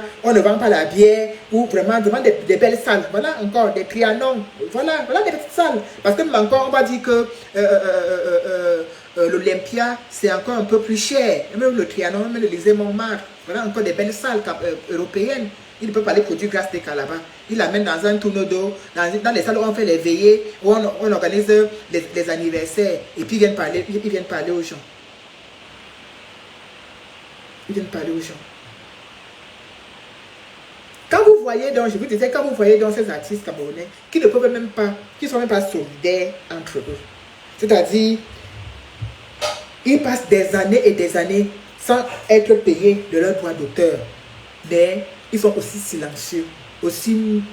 la bière, ou vraiment des belles salles. Voilà encore des Trianon. Voilà des petites salles. Parce que même encore, on va dire que l'Olympia, c'est encore un peu plus cher. Même le Trianon, même l'Élysée Montmartre. Voilà encore des belles salles européennes. Il ne peut pas aller produire grâce des là-bas. Il l'amène dans un tourneau d'eau, dans les salles où on fait les veillées, où on organise les anniversaires. Et puis ils viennent parler aux gens. Ils viennent parler aux gens. Quand vous voyez donc, je vous disais, quand vous voyez donc ces artistes camerounais qui ne peuvent même pas, qui ne sont même pas solidaires entre eux. C'est-à-dire, ils passent des années et des années sans être payés de leurs droits d'auteur. Mais ils sont aussi silencieux, aussi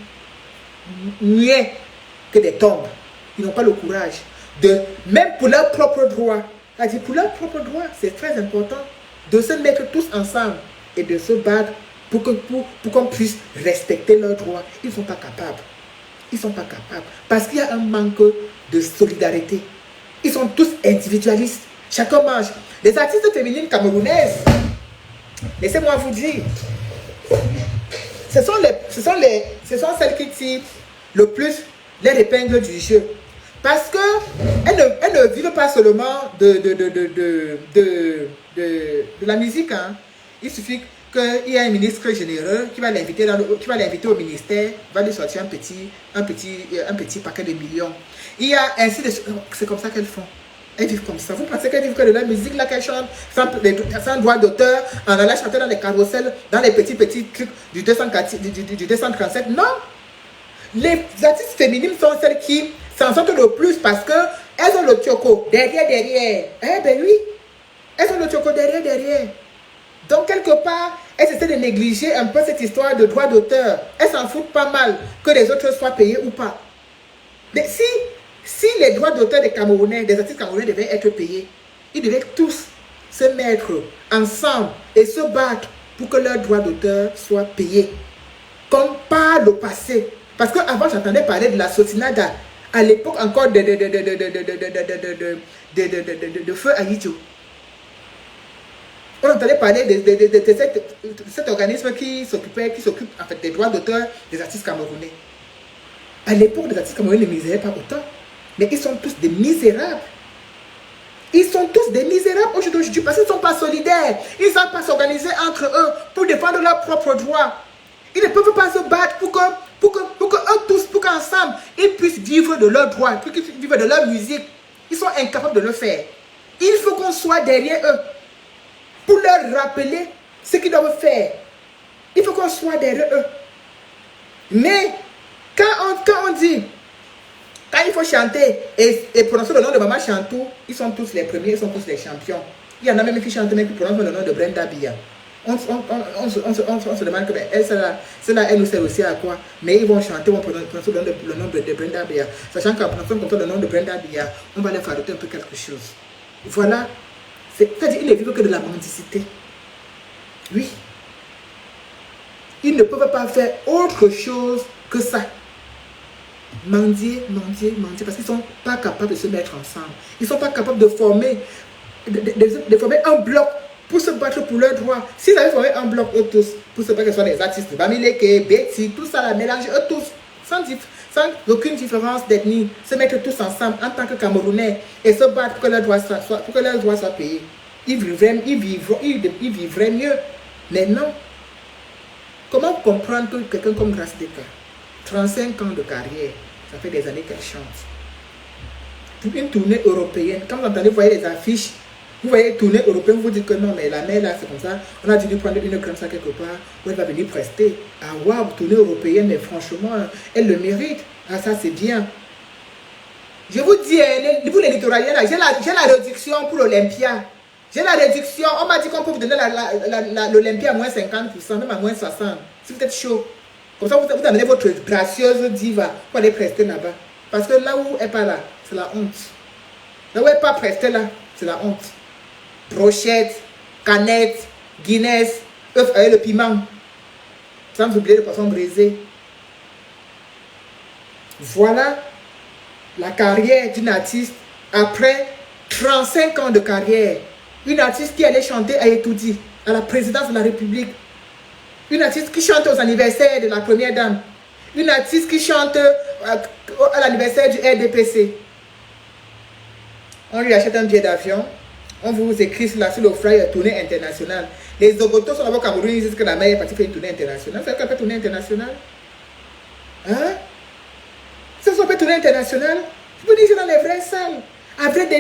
muets que des tombes. Ils n'ont pas le courage même pour leurs propres droits. C'est-à-dire pour leurs propres droits, c'est très important de se mettre tous ensemble et de se battre pour qu'on puisse respecter leurs droits. Ils ne sont pas capables. Ils ne sont pas capables. Parce qu'il y a un manque de solidarité. Ils sont tous individualistes. Chacun mange. Les artistes féminines camerounaises, laissez-moi vous dire, ce sont celles qui tirent le plus les épingles du jeu. Parce qu'elles ne vivent pas seulement de la musique. Hein. Il suffit qu'il y a un ministre généreux qui va l'inviter au ministère, va lui sortir un petit paquet de millions. Il y a ainsi de suite. C'est comme ça qu'elles font. Elles vivent comme ça. Vous pensez qu'elles vivent que de la musique là qu'elles chantent sans droit d'auteur, en allant chanter dans les carrousels, dans les petits trucs du 237? Non. Les artistes féminines sont celles qui s'en sortent le plus parce que elles ont le tchoko derrière. Eh ben oui, elles ont le tchoko derrière. Donc quelque part, elles essaient de négliger un peu cette histoire de droit d'auteur. Elles s'en foutent pas mal que les autres soient payés ou pas. Mais si les droits d'auteur des Camerounais, des artistes camerounais devaient être payés, ils devaient tous se mettre ensemble et se battre pour que leurs droits d'auteur soient payés. Comme par le passé. Parce qu'avant, j'entendais parler de la Sotinada, à l'époque encore de Feu Ahidjo. On entendait parler de cet organisme qui s'occupe en fait des droits d'auteur des artistes camerounais. À l'époque, les artistes camerounais ne misaient pas autant. Mais ils sont tous des misérables. Ils sont tous des misérables aujourd'hui parce qu'ils ne sont pas solidaires. Ils ne savent pas s'organiser entre eux pour défendre leurs propres droits. Ils ne peuvent pas se battre pour qu'ensemble, ils puissent vivre de leurs droits, pour qu'ils puissent vivre de leur musique. Ils sont incapables de le faire. Il faut qu'on soit derrière eux pour leur rappeler ce qu'ils doivent faire. Il faut qu'on soit derrière eux. Mais quand on dit, quand il faut chanter et prononcer le nom de Maman Chantou, ils sont tous les premiers, ils sont tous les champions. Il y en a même qui chantent, mais qui prononcent le nom de Brenda Bia. On se demande que celle-là, elle nous sert aussi à quoi? Mais ils vont chanter, ils vont prononcer le nom de Brenda Bia. Sachant qu'en prononçant comme ça le nom de Brenda Bia, on va leur fabriquer un peu quelque chose. Voilà. C'est-à-dire qu'ils ne vivent que de la mendicité. Oui. Ils ne peuvent pas faire autre chose que ça. Mendier, parce qu'ils ne sont pas capables de se mettre ensemble. Ils ne sont pas capables de former un bloc pour se battre pour leurs droits. S'ils avaient formé un bloc, eux tous, pour se battre, que ce soit les artistes, Bamileke, Betty, tout ça, la mélange, eux tous, sans aucune différence d'ethnie, se mettre tous ensemble en tant que Camerounais et se battre pour que leurs droits soient payés. Ils vivraient mieux. Mais non. Comment comprendre que quelqu'un comme Grace Deka, 35 ans de carrière, ça fait des années qu'elle chante. Pour une tournée européenne, quand vous entendez, vous voyez les affiches, vous voyez tournée européenne, vous dites que non, mais la mère là, c'est comme ça, on a dû lui prendre une comme ça quelque part, où elle va venir prester. Ah waouh, tournée européenne, mais franchement, elle le mérite. Ah ça c'est bien. Je vous dis, vous les littoraliens là, j'ai la réduction pour l'Olympia. J'ai la réduction, on m'a dit qu'on peut vous donner l'Olympia à moins 50%, même à moins 60%. Si vous êtes chaud. Comme ça, vous amenez votre gracieuse diva pour aller prester là-bas. Parce que là où elle n'est pas là, c'est la honte. Là où elle n'est pas prestée là, c'est la honte. Brochette, canette, Guinness, œuf avec le piment. Sans oublier le poisson brisé. Voilà la carrière d'une artiste après 35 ans de carrière. Une artiste qui allait chanter à Etoudi, à la présidence de la République. Une artiste qui chante aux anniversaires de la première dame. Une artiste qui chante à l'anniversaire du RDPC. On lui achète un billet d'avion. On vous écrit sur le flyer tournée internationale. Les Ogotos sont là-bas au Cameroun, ils disent que la mère est partie faire une tournée internationale. C'est qu'elle fait tournée internationale? Hein? C'est ça, fait tournée internationale? Vous dites dans les vraies salles. Avec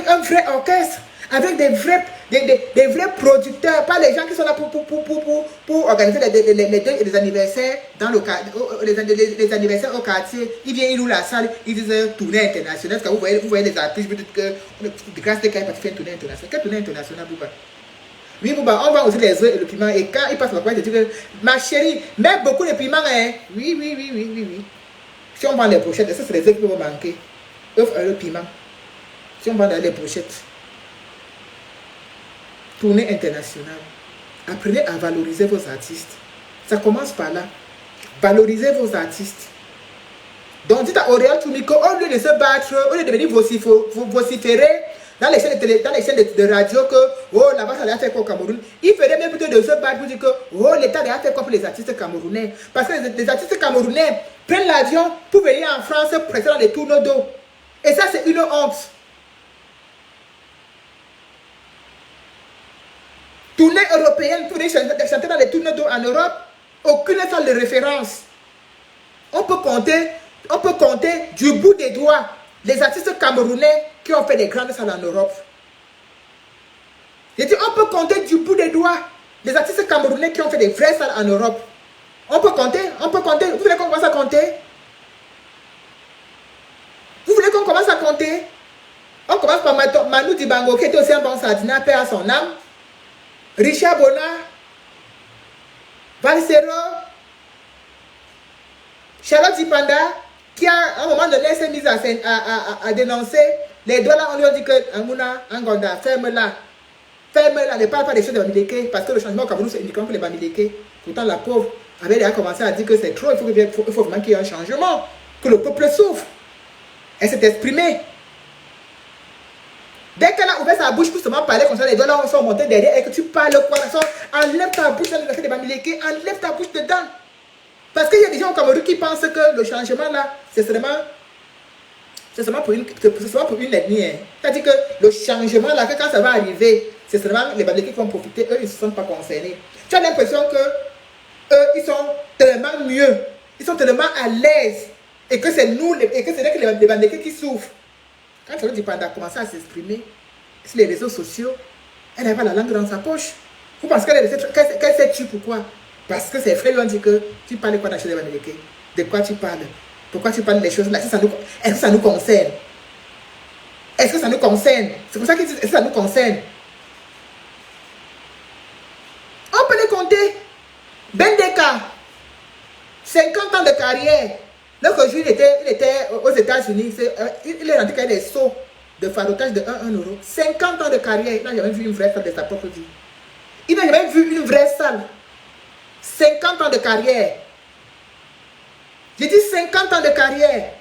un vrai orchestre. Avec des vrais producteurs, pas les gens qui sont là pour organiser les anniversaires dans le les anniversaires au quartier. Ils viennent, ils louent la salle, ils disent tournée internationale. Parce que vous voyez les artistes, vous dites que grâce à quelqu'un qui fait une tournée internationale. Quelle tournée internationale, Bouba? Oui, Bouba, on va aussi les œufs et le piment. Et quand ils passent par quoi, ils disent que ma chérie, mets beaucoup de piment, hein? Oui. Si on vend les brochettes, ça c'est les œufs qui vont manquer. Œufs et le piment. Si on vend les brochettes. Tournée internationale. Apprenez à valoriser vos artistes. Ça commence par là. Valorisez vos artistes. Donc dites à Auréal Toumiko, au lieu de se battre, au lieu de venir vociférer dans les chaînes de radio que oh là-bas ça a fait quoi au Cameroun, il ferait même plutôt de se battre pour dire que oh l'État a fait quoi pour les artistes camerounais. Parce que les artistes camerounais prennent l'avion pour venir en France presser dans les tourneaux d'eau. Et ça c'est une honte. tournées européennes pour chanter dans les tournées d'eau en Europe, aucune salle de référence. On peut compter du bout des doigts les artistes camerounais qui ont fait des grandes salles en Europe. J'ai dit, on peut compter du bout des doigts les artistes camerounais qui ont fait des vraies salles en Europe. On peut compter. Vous voulez qu'on commence à compter? Vous voulez qu'on commence à compter? On commence par Manu Dibango, qui était aussi un bon sardinat, paix à son âme. Richard Bona, Valsero, Charlotte Zipanda, qui à un moment donné s'est mise à dénoncer les dollars. On lui a dit que Amouna, Angonda, ferme-la. Ferme-la, ne parle pas des choses de Bamileke, parce que le changement au Cameroun, c'est uniquement pour les Bamileke. Pourtant, la pauvre avait déjà commencé à dire que c'est trop, il faut vraiment qu'il y ait un changement, que le peuple souffre. Elle s'est exprimée. Dès qu'elle a ouvert sa bouche pour seulement parler comme ça, les dollars sont montés derrière et que tu parles quoi, enlève ta bouche dans le fait de Bamileke, enlève ta bouche dedans. Parce qu'il y a des gens au Cameroun qui pensent que le changement là, c'est seulement pour une ethnie. Hein. C'est-à-dire que le changement là, que quand ça va arriver, c'est seulement les Bamileke qui vont profiter, eux ils ne se sentent pas concernés. Tu as l'impression que eux ils sont tellement mieux, ils sont tellement à l'aise et que c'est nous, et que c'est les Bamileke qui souffrent. Quand Charlotte Dipanda a commencé à s'exprimer sur les réseaux sociaux, elle n'avait pas la langue dans sa poche. Vous pensez qu'elle s'est tue pourquoi? Parce que ses frères lui ont dit que tu parles quoi d'acheter des Bamileke? De quoi tu parles? Pourquoi tu parles des choses là? Est-ce que ça nous concerne? Est-ce que ça nous concerne? C'est pour ça qu'ils disent est-ce que ça nous concerne? On peut les compter. Bendeka, 50 ans de carrière. L'autre jour, il était aux États-Unis. Il est rentré avec des seaux de farotage de 1 euro. 50 ans de carrière. Il n'a jamais vu une vraie salle de sa propre vie. Il n'a jamais vu une vraie salle. 50 ans de carrière. J'ai dit 50 ans de carrière.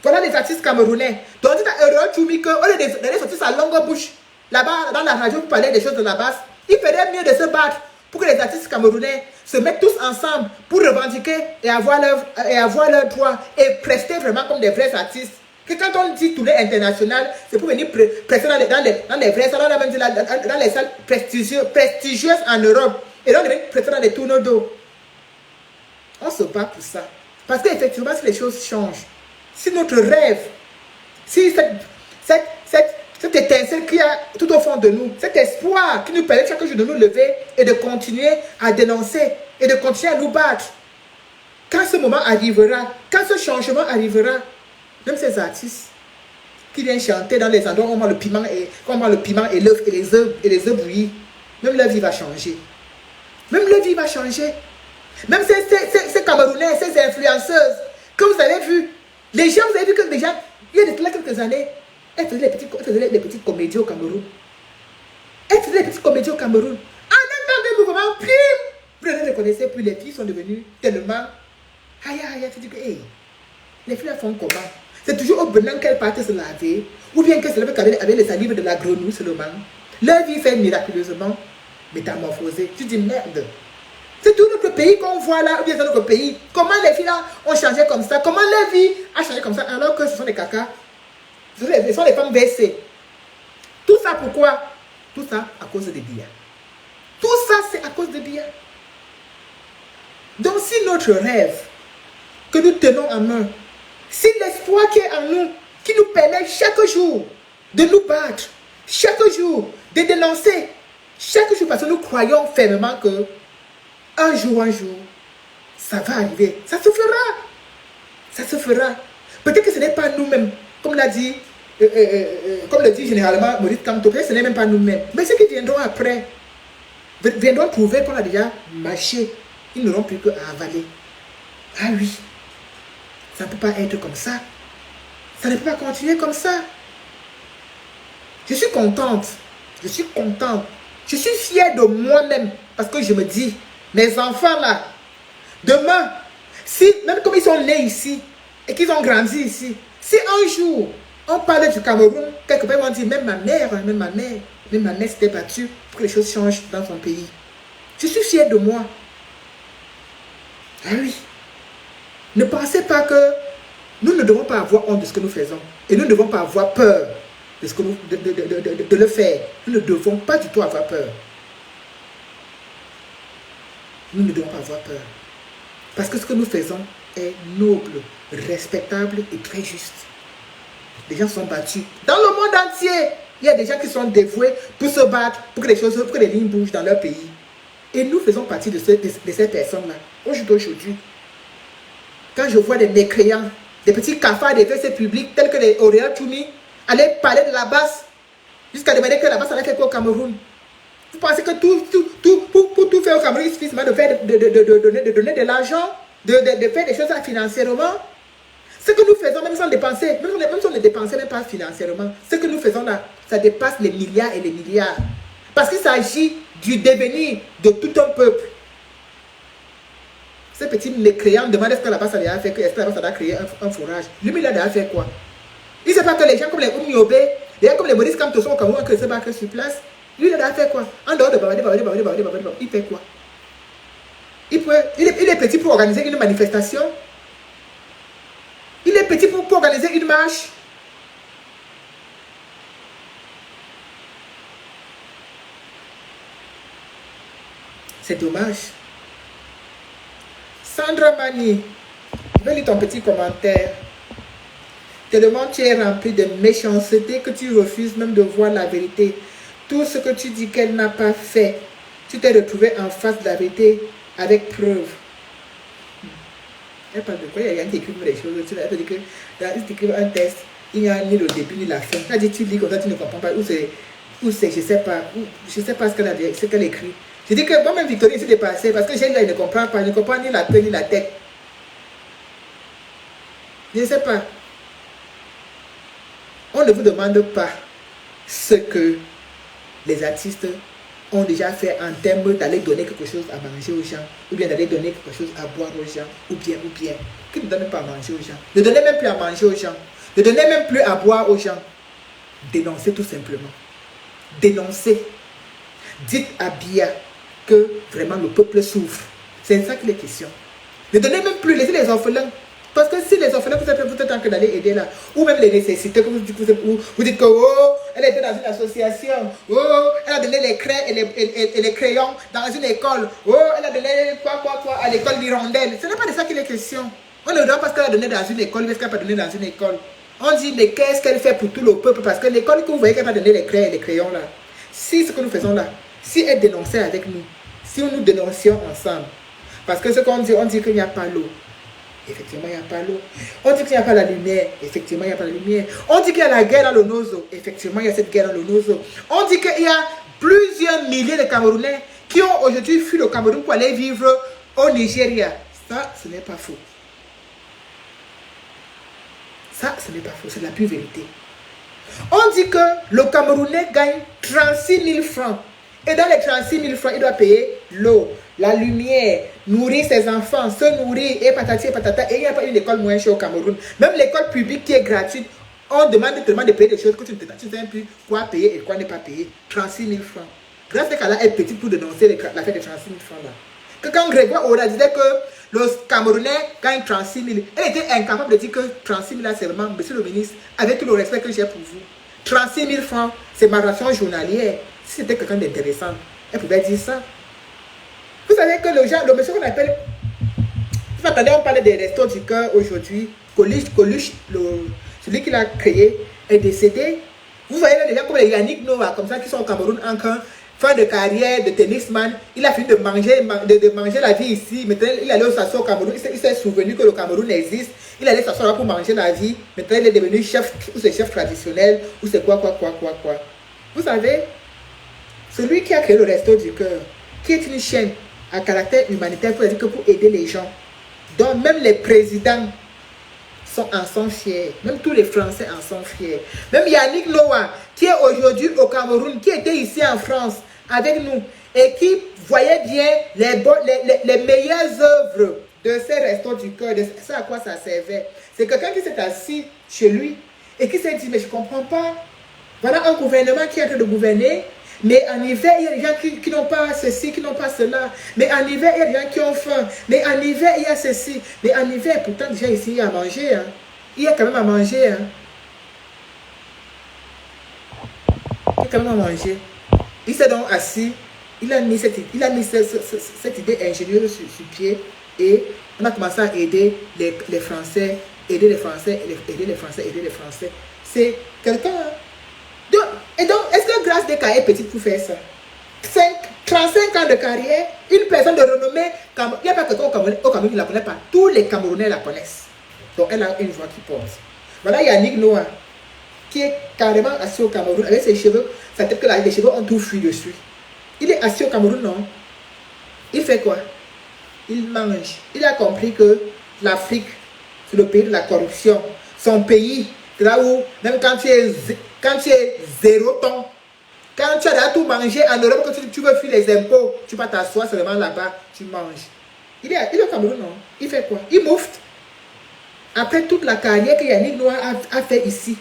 Voilà les artistes camerounais. Donc, tu as heureux, tu dis que, au lieu d'aller sortir sa longue bouche, là-bas, dans la radio, pour parler des choses de la base, il ferait mieux de se battre pour que les artistes camerounais se mettent tous ensemble pour revendiquer et avoir leurs droits et prester vraiment comme des vrais artistes. Que quand on dit tournée internationale, c'est pour venir prester dans les vraies salles, dans les salles prestigieuses en Europe. Et donc, prester dans les tournois d'eau. On se bat pour ça. Parce qu'effectivement, si les choses changent, si notre rêve, si cette étincelle qu'il y a tout au fond de nous, cet espoir qui nous permet chaque jour de nous lever et de continuer à dénoncer et de continuer à nous battre, quand ce moment arrivera, quand ce changement arrivera, même ces artistes qui viennent chanter dans les endroits où on mange le piment et l'œuf et les œufs bouillis, même leur vie va changer. Même leur vie va changer. Même ces Camerounais, ces influenceuses que vous avez vu, les gens, vous avez vu que déjà, il y a quelques années, elles faisaient des petites comédies au Cameroun. En un temps de mouvement, vous ne les connaissez plus, les filles sont devenues tellement... tu dis que, hey, les filles font comment? C'est toujours au Bénin qu'elles partent se laver, ou bien que c'est avec les salives de la grenouille seulement. Leur vie fait miraculeusement métamorphoser. Tu dis merde. C'est tout notre pays qu'on voit là, ou bien c'est notre pays. Comment les filles là ont changé comme ça? Comment leur vie a changé comme ça alors que ce sont des cacas? Ce sont des femmes versées. Tout ça pourquoi? Tout ça à cause des biens. Tout ça c'est à cause des biens. Donc si notre rêve que nous tenons en main, si l'espoir qui est en nous, qui nous permet chaque jour de nous battre, chaque jour de dénoncer, chaque jour parce que nous croyons fermement que un jour, ça va arriver. Ça se fera. Ça se fera. Peut-être que ce n'est pas nous-mêmes. Comme le dit généralement Maurice Kamto, peut-être que ce n'est même pas nous-mêmes. Mais ceux qui viendront après viendront trouver qu'on a déjà marché. Ils n'auront plus qu'à avaler. Ah oui. Ça ne peut pas être comme ça. Ça ne peut pas continuer comme ça. Je suis contente. Je suis contente. Je suis fière de moi-même. Parce que je me dis, mes enfants là, demain, si, même comme ils sont nés ici, et qu'ils ont grandi ici, si un jour, on parle du Cameroun, quelque part, on dit, même ma mère s'était battue pour que les choses changent dans son pays. Je suis fière de moi. Ah oui. Ne pensez pas que nous ne devons pas avoir honte de ce que nous faisons. Et nous ne devons pas avoir peur de le faire. Nous ne devons pas du tout avoir peur. nous ne devons pas avoir peur. Parce que ce que nous faisons est noble, respectable et très juste. Les gens sont battus. Dans le monde entier, il y a des gens qui sont dévoués pour se battre, pour que les choses, pour que les lignes bougent dans leur pays. Et nous faisons partie de ces personnes-là. Aujourd'hui, quand je vois des mécréants, des petits cafards des WC publics, tels que les Auréal Toumi, aller parler de la basse, jusqu'à demander que la basse allait faire quoi au Cameroun. Vous pensez que pour tout faire au Cameroun, il suffit de donner de l'argent, de faire des choses financièrement. Ce que nous faisons, même sans dépenser, même si on ne dépensait même pas financièrement, ce que nous faisons là, ça dépasse les milliards et les milliards. Parce qu'il s'agit du devenir de tout un peuple. Ce petit mécréant demande est-ce que la basse a fait, est-ce que la basse a créé un forage. Lui, il a déjà fait quoi? Il ne sait pas que les gens comme les Oumyobé, les gens comme les Maurice Kamtoso au Cameroun, que se battent sur place. Lui, il a déjà fait quoi? En dehors de bavarder, il fait quoi? Il est petit pour organiser une manifestation. Il est petit pour organiser une marche. C'est dommage. Sandra Mani, je vais lire ton petit commentaire. Tellement tu es rempli de méchanceté que tu refuses même de voir la vérité. Tout ce que tu dis qu'elle n'a pas fait, tu t'es retrouvé en face de la vérité avec preuve. Elle parle de quoi? Il y a rien qui écrit des choses. Elle te dit que si tu écris un test, il n'y a ni le début ni la fin. Elle dit tu lis comme ça, tu ne comprends pas. Où c'est, je ne sais pas. Je ne sais pas ce qu'elle écrit. Je dis que moi-même, Victorine, s'est dépassée parce que j'ai là, il ne comprend pas. Il ne comprend ni la queue ni la tête. Je ne sais pas. On ne vous demande pas ce que les artistes ont déjà fait en termes d'aller donner quelque chose à manger aux gens, ou bien d'aller donner quelque chose à boire aux gens, ou bien, qui ne donnent pas à manger aux gens. Ne donnez même plus à manger aux gens. Ne donnez même plus à boire aux gens. Dénoncez tout simplement. Dénoncez. Dites à Biya que vraiment le peuple souffre. C'est ça qu'il est question. Ne donnez même plus, laissez les orphelins. Parce que si les orphelins, vous êtes en train d'aller aider là, ou même les nécessités, vous dites que oh, elle était dans une association, oh, elle a donné les craies et les crayons dans une école, oh, elle a donné quoi à l'école d'Hirondelle. Ce n'est pas de ça qu'il est question. On ne donne pas ce qu'elle a donné dans une école, mais ce qu'elle n'a pas donné dans une école. On dit, mais qu'est-ce qu'elle fait pour tout le peuple? Parce que l'école que vous voyez qu'elle a donné les craies et les crayons là, si ce que nous faisons là, si elle dénonçait avec nous, si nous dénoncions ensemble, parce que ce qu'on dit, on dit qu'il n'y a pas l'eau. Effectivement, il n'y a pas l'eau. On dit qu'il n'y a pas la lumière. Effectivement, il n'y a pas la lumière. On dit qu'il y a la guerre dans le Nozo. Effectivement, il y a cette guerre dans le Nozo. On dit qu'il y a plusieurs milliers de Camerounais qui ont aujourd'hui fui le Cameroun pour aller vivre au Nigeria. Ça, ce n'est pas faux. Ça, ce n'est pas faux. C'est la pure vérité. On dit que le Camerounais gagne 36 000 francs. Et dans les 36 000 francs, il doit payer l'eau, la lumière, nourrir ses enfants, se nourrir, et patati et patata. Et il n'y a pas une école moins chère au Cameroun. Même l'école publique qui est gratuite, on demande tellement de payer des choses que tu ne sais plus quoi payer et quoi ne pas payer. 36 000 francs. Grâce à qu'elle est petite pour dénoncer l'affaire de 36 000 francs là. Que quand Grégoire Ola disait que le Camerounais gagne 36 000, elle était incapable de dire que 36 000 là seulement, monsieur le ministre, avec tout le respect que j'ai pour vous. 36 000 francs, c'est ma ration journalière. Si c'était quelqu'un d'intéressant, elle pouvait dire ça. Vous savez que le monsieur qu'on appelle... Vous attendez, on parlait des restos du cœur aujourd'hui. Coluche, celui qui l'a créé, est décédé. Vous voyez les gens comme les Yannick Noah, comme ça, qui sont au Cameroun encore, fin de carrière, de tennisman. Il a fini de manger la vie ici. Maintenant, il allait s'asseoir au Cameroun. Il s'est souvenu que le Cameroun existe. Il allait s'asseoir là pour manger la vie. Maintenant, il est devenu chef, ou c'est chef traditionnel, ou c'est quoi. Vous savez, celui qui a créé le Resto du Cœur, qui est une chaîne à caractère humanitaire pour aider les gens, dont même les présidents en sont fiers, même tous les Français en sont fiers. Même Yannick Noah, qui est aujourd'hui au Cameroun, qui était ici en France avec nous, et qui voyait bien les meilleures œuvres de ces Restos du Cœur, de ça à quoi ça servait. C'est quelqu'un qui s'est assis chez lui et qui s'est dit, mais je ne comprends pas. Voilà un gouvernement qui est en train de gouverner. Mais en hiver, il y a des gens qui n'ont pas ceci, qui n'ont pas cela. Mais en hiver, il y a des gens qui ont faim. Mais en hiver, il y a ceci. Mais en hiver, pourtant, déjà ici, il y a à manger. Hein. Il y a quand même à manger. Hein. Il y a quand même à manger. Il s'est donc assis il a mis cette idée ingénieuse sur pied et on a commencé à aider les Français, aider les Français, aider les Français, aider les Français. C'est quelqu'un. Et donc, est-ce que Grâce Descartes est petite pour faire ça? 35 ans de carrière, une personne de renommée, il n'y a pas quelqu'un au Cameroun qui ne la connaît pas. Tous les Camerounais la connaissent. Donc, elle a une voix qui porte. Voilà Yannick Noah, qui est carrément assis au Cameroun avec ses cheveux. Ça peut-être que les cheveux ont tout fui dessus. Il est assis au Cameroun, non? Il fait quoi? Il mange. Il a compris que l'Afrique, c'est le pays de la corruption. Son pays, c'est là où, même quand tu es 0 ton, quand tu as tout mangé en Europe, que tu veux fuir les impôts, tu vas t'asseoir seulement là-bas, tu manges. Il est au Cameroun, non? Il fait quoi? Il moufte. Après toute la carrière que Yannick Noah a fait ici,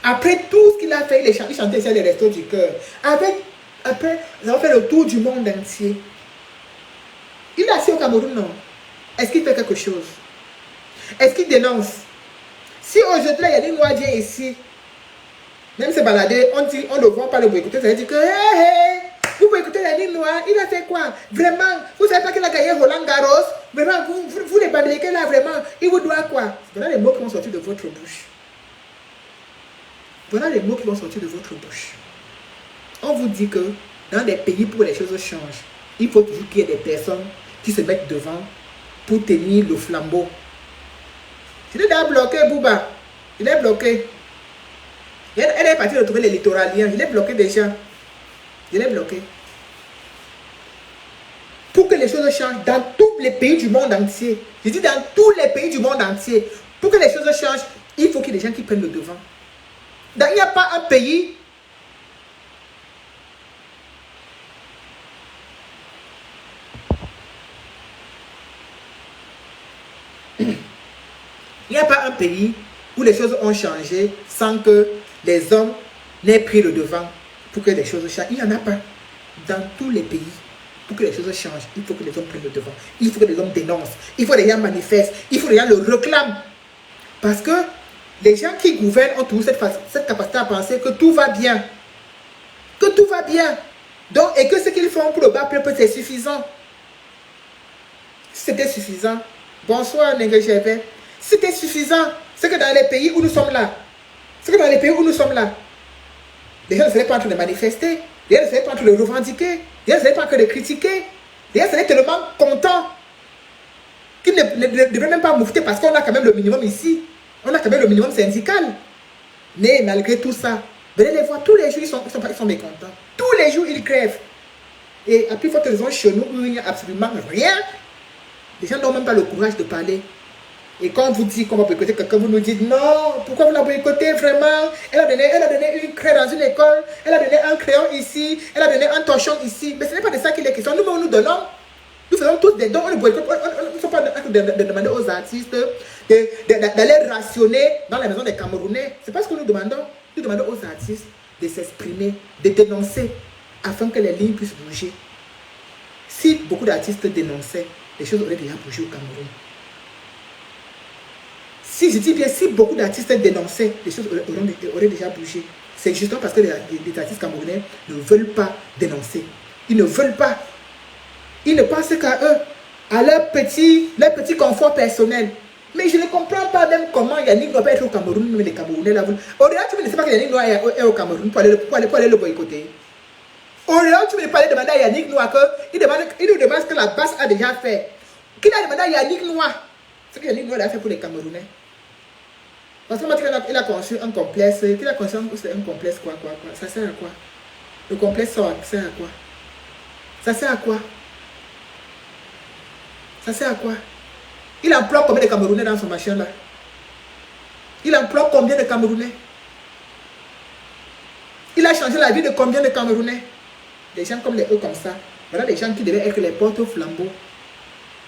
après tout ce qu'il a fait, il chantait sur les restos du cœur. Après, nous avons fait le tour du monde entier. Il est assis au Cameroun, non? Est-ce qu'il fait quelque chose? Est-ce qu'il dénonce? Si aujourd'hui Yannick Noah vient ici, même se balader, on ne voit pas le boycotter, ça veut dire que vous boycottez Yannick Noah, il a fait quoi? Vraiment, vous savez pas qu'il a gagné Roland Garros? Vraiment, vous les Américains là, vraiment, il vous doit quoi? Voilà les mots qui vont sortir de votre bouche. Voilà les mots qui vont sortir de votre bouche. On vous dit que dans des pays pour que les choses changent, il faut toujours qu'il y ait des personnes qui se mettent devant pour tenir le flambeau. Il est déjà bloqué, Bouba. Il est bloqué. Elle est partie de trouver les littoraliens. Il est bloqué déjà. Il est bloqué. Pour que les choses changent dans tous les pays du monde entier. Je dis dans tous les pays du monde entier. Pour que les choses changent, il faut qu'il y ait des gens qui prennent le devant. Donc, il n'y a pas un pays. Il n'y a pas un pays où les choses ont changé sans que les hommes n'aient pris le devant pour que les choses changent. Il n'y en a pas. Dans tous les pays, pour que les choses changent, il faut que les hommes prennent le devant. Il faut que les hommes dénoncent. Il faut que les gens manifestent. Il faut que les gens le réclament. Parce que les gens qui gouvernent ont toujours cette capacité à penser que tout va bien. Que tout va bien. Donc, et que ce qu'ils font pour le bas peuple, c'est suffisant. Si c'était suffisant. Bonsoir, Nengue. C'était suffisant. C'est que dans les pays où nous sommes là, les gens ne seraient pas en train de manifester, les gens ne seraient pas en train de revendiquer, les gens ne seraient pas en train de critiquer, les gens seraient tellement contents qu'ils ne devraient même pas moufter parce qu'on a quand même le minimum ici. On a quand même le minimum syndical. Mais malgré tout ça, venez les voir, tous les jours, ils sont mécontents. Tous les jours, ils crèvent. Et à plus forte raison, chez nous, où il n'y a absolument rien, les gens n'ont même pas le courage de parler. Et quand on vous dit qu'on va boycotter quelqu'un, vous nous dites non, pourquoi vous la boycottez vraiment? Elle a donné une craie dans une école, elle a donné un crayon ici, elle a donné un torchon ici. Mais ce n'est pas de ça qu'il est question. Nous, nous donnons. Nous faisons tous des dons. On ne boycotte. On ne sont pas de demander aux artistes d'aller rationner dans la maison des Camerounais. Ce n'est pas ce que nous demandons. Nous demandons aux artistes de s'exprimer, de dénoncer, afin que les lignes puissent bouger. Si beaucoup d'artistes dénonçaient, les choses auraient déjà bougé au Cameroun. Si je dis bien, si beaucoup d'artistes dénonçaient, les choses auraient déjà bougé. C'est justement parce que les artistes camerounais ne veulent pas dénoncer. Ils ne veulent pas. Ils ne pensent qu'à eux, à leur petit confort personnel. Mais je ne comprends pas même comment Yannick Noah peut être au Cameroun, mais les Camerounais là. Au-delà, tu ne sais pas que Yannick Noah est au Cameroun pour aller le boycotter. Au-delà, tu ne peux pas aller demander à Yannick Noah qu'il nous demande ce que la base a déjà fait. Qu'il a demandé à Yannick Noah ce que Yannick Noah a fait pour les Camerounais. Parce qu'il a conçu un complexe. Qu'il a conçu un complexe quoi. Ça sert à quoi? Le complexe sert à quoi? Ça sert à quoi? Ça sert à quoi? Il emploie combien de Camerounais dans son machin là? Il emploie combien de Camerounais? Il a changé la vie de combien de Camerounais? Des gens comme eux comme ça. Voilà les gens qui devaient être les porte-flambeaux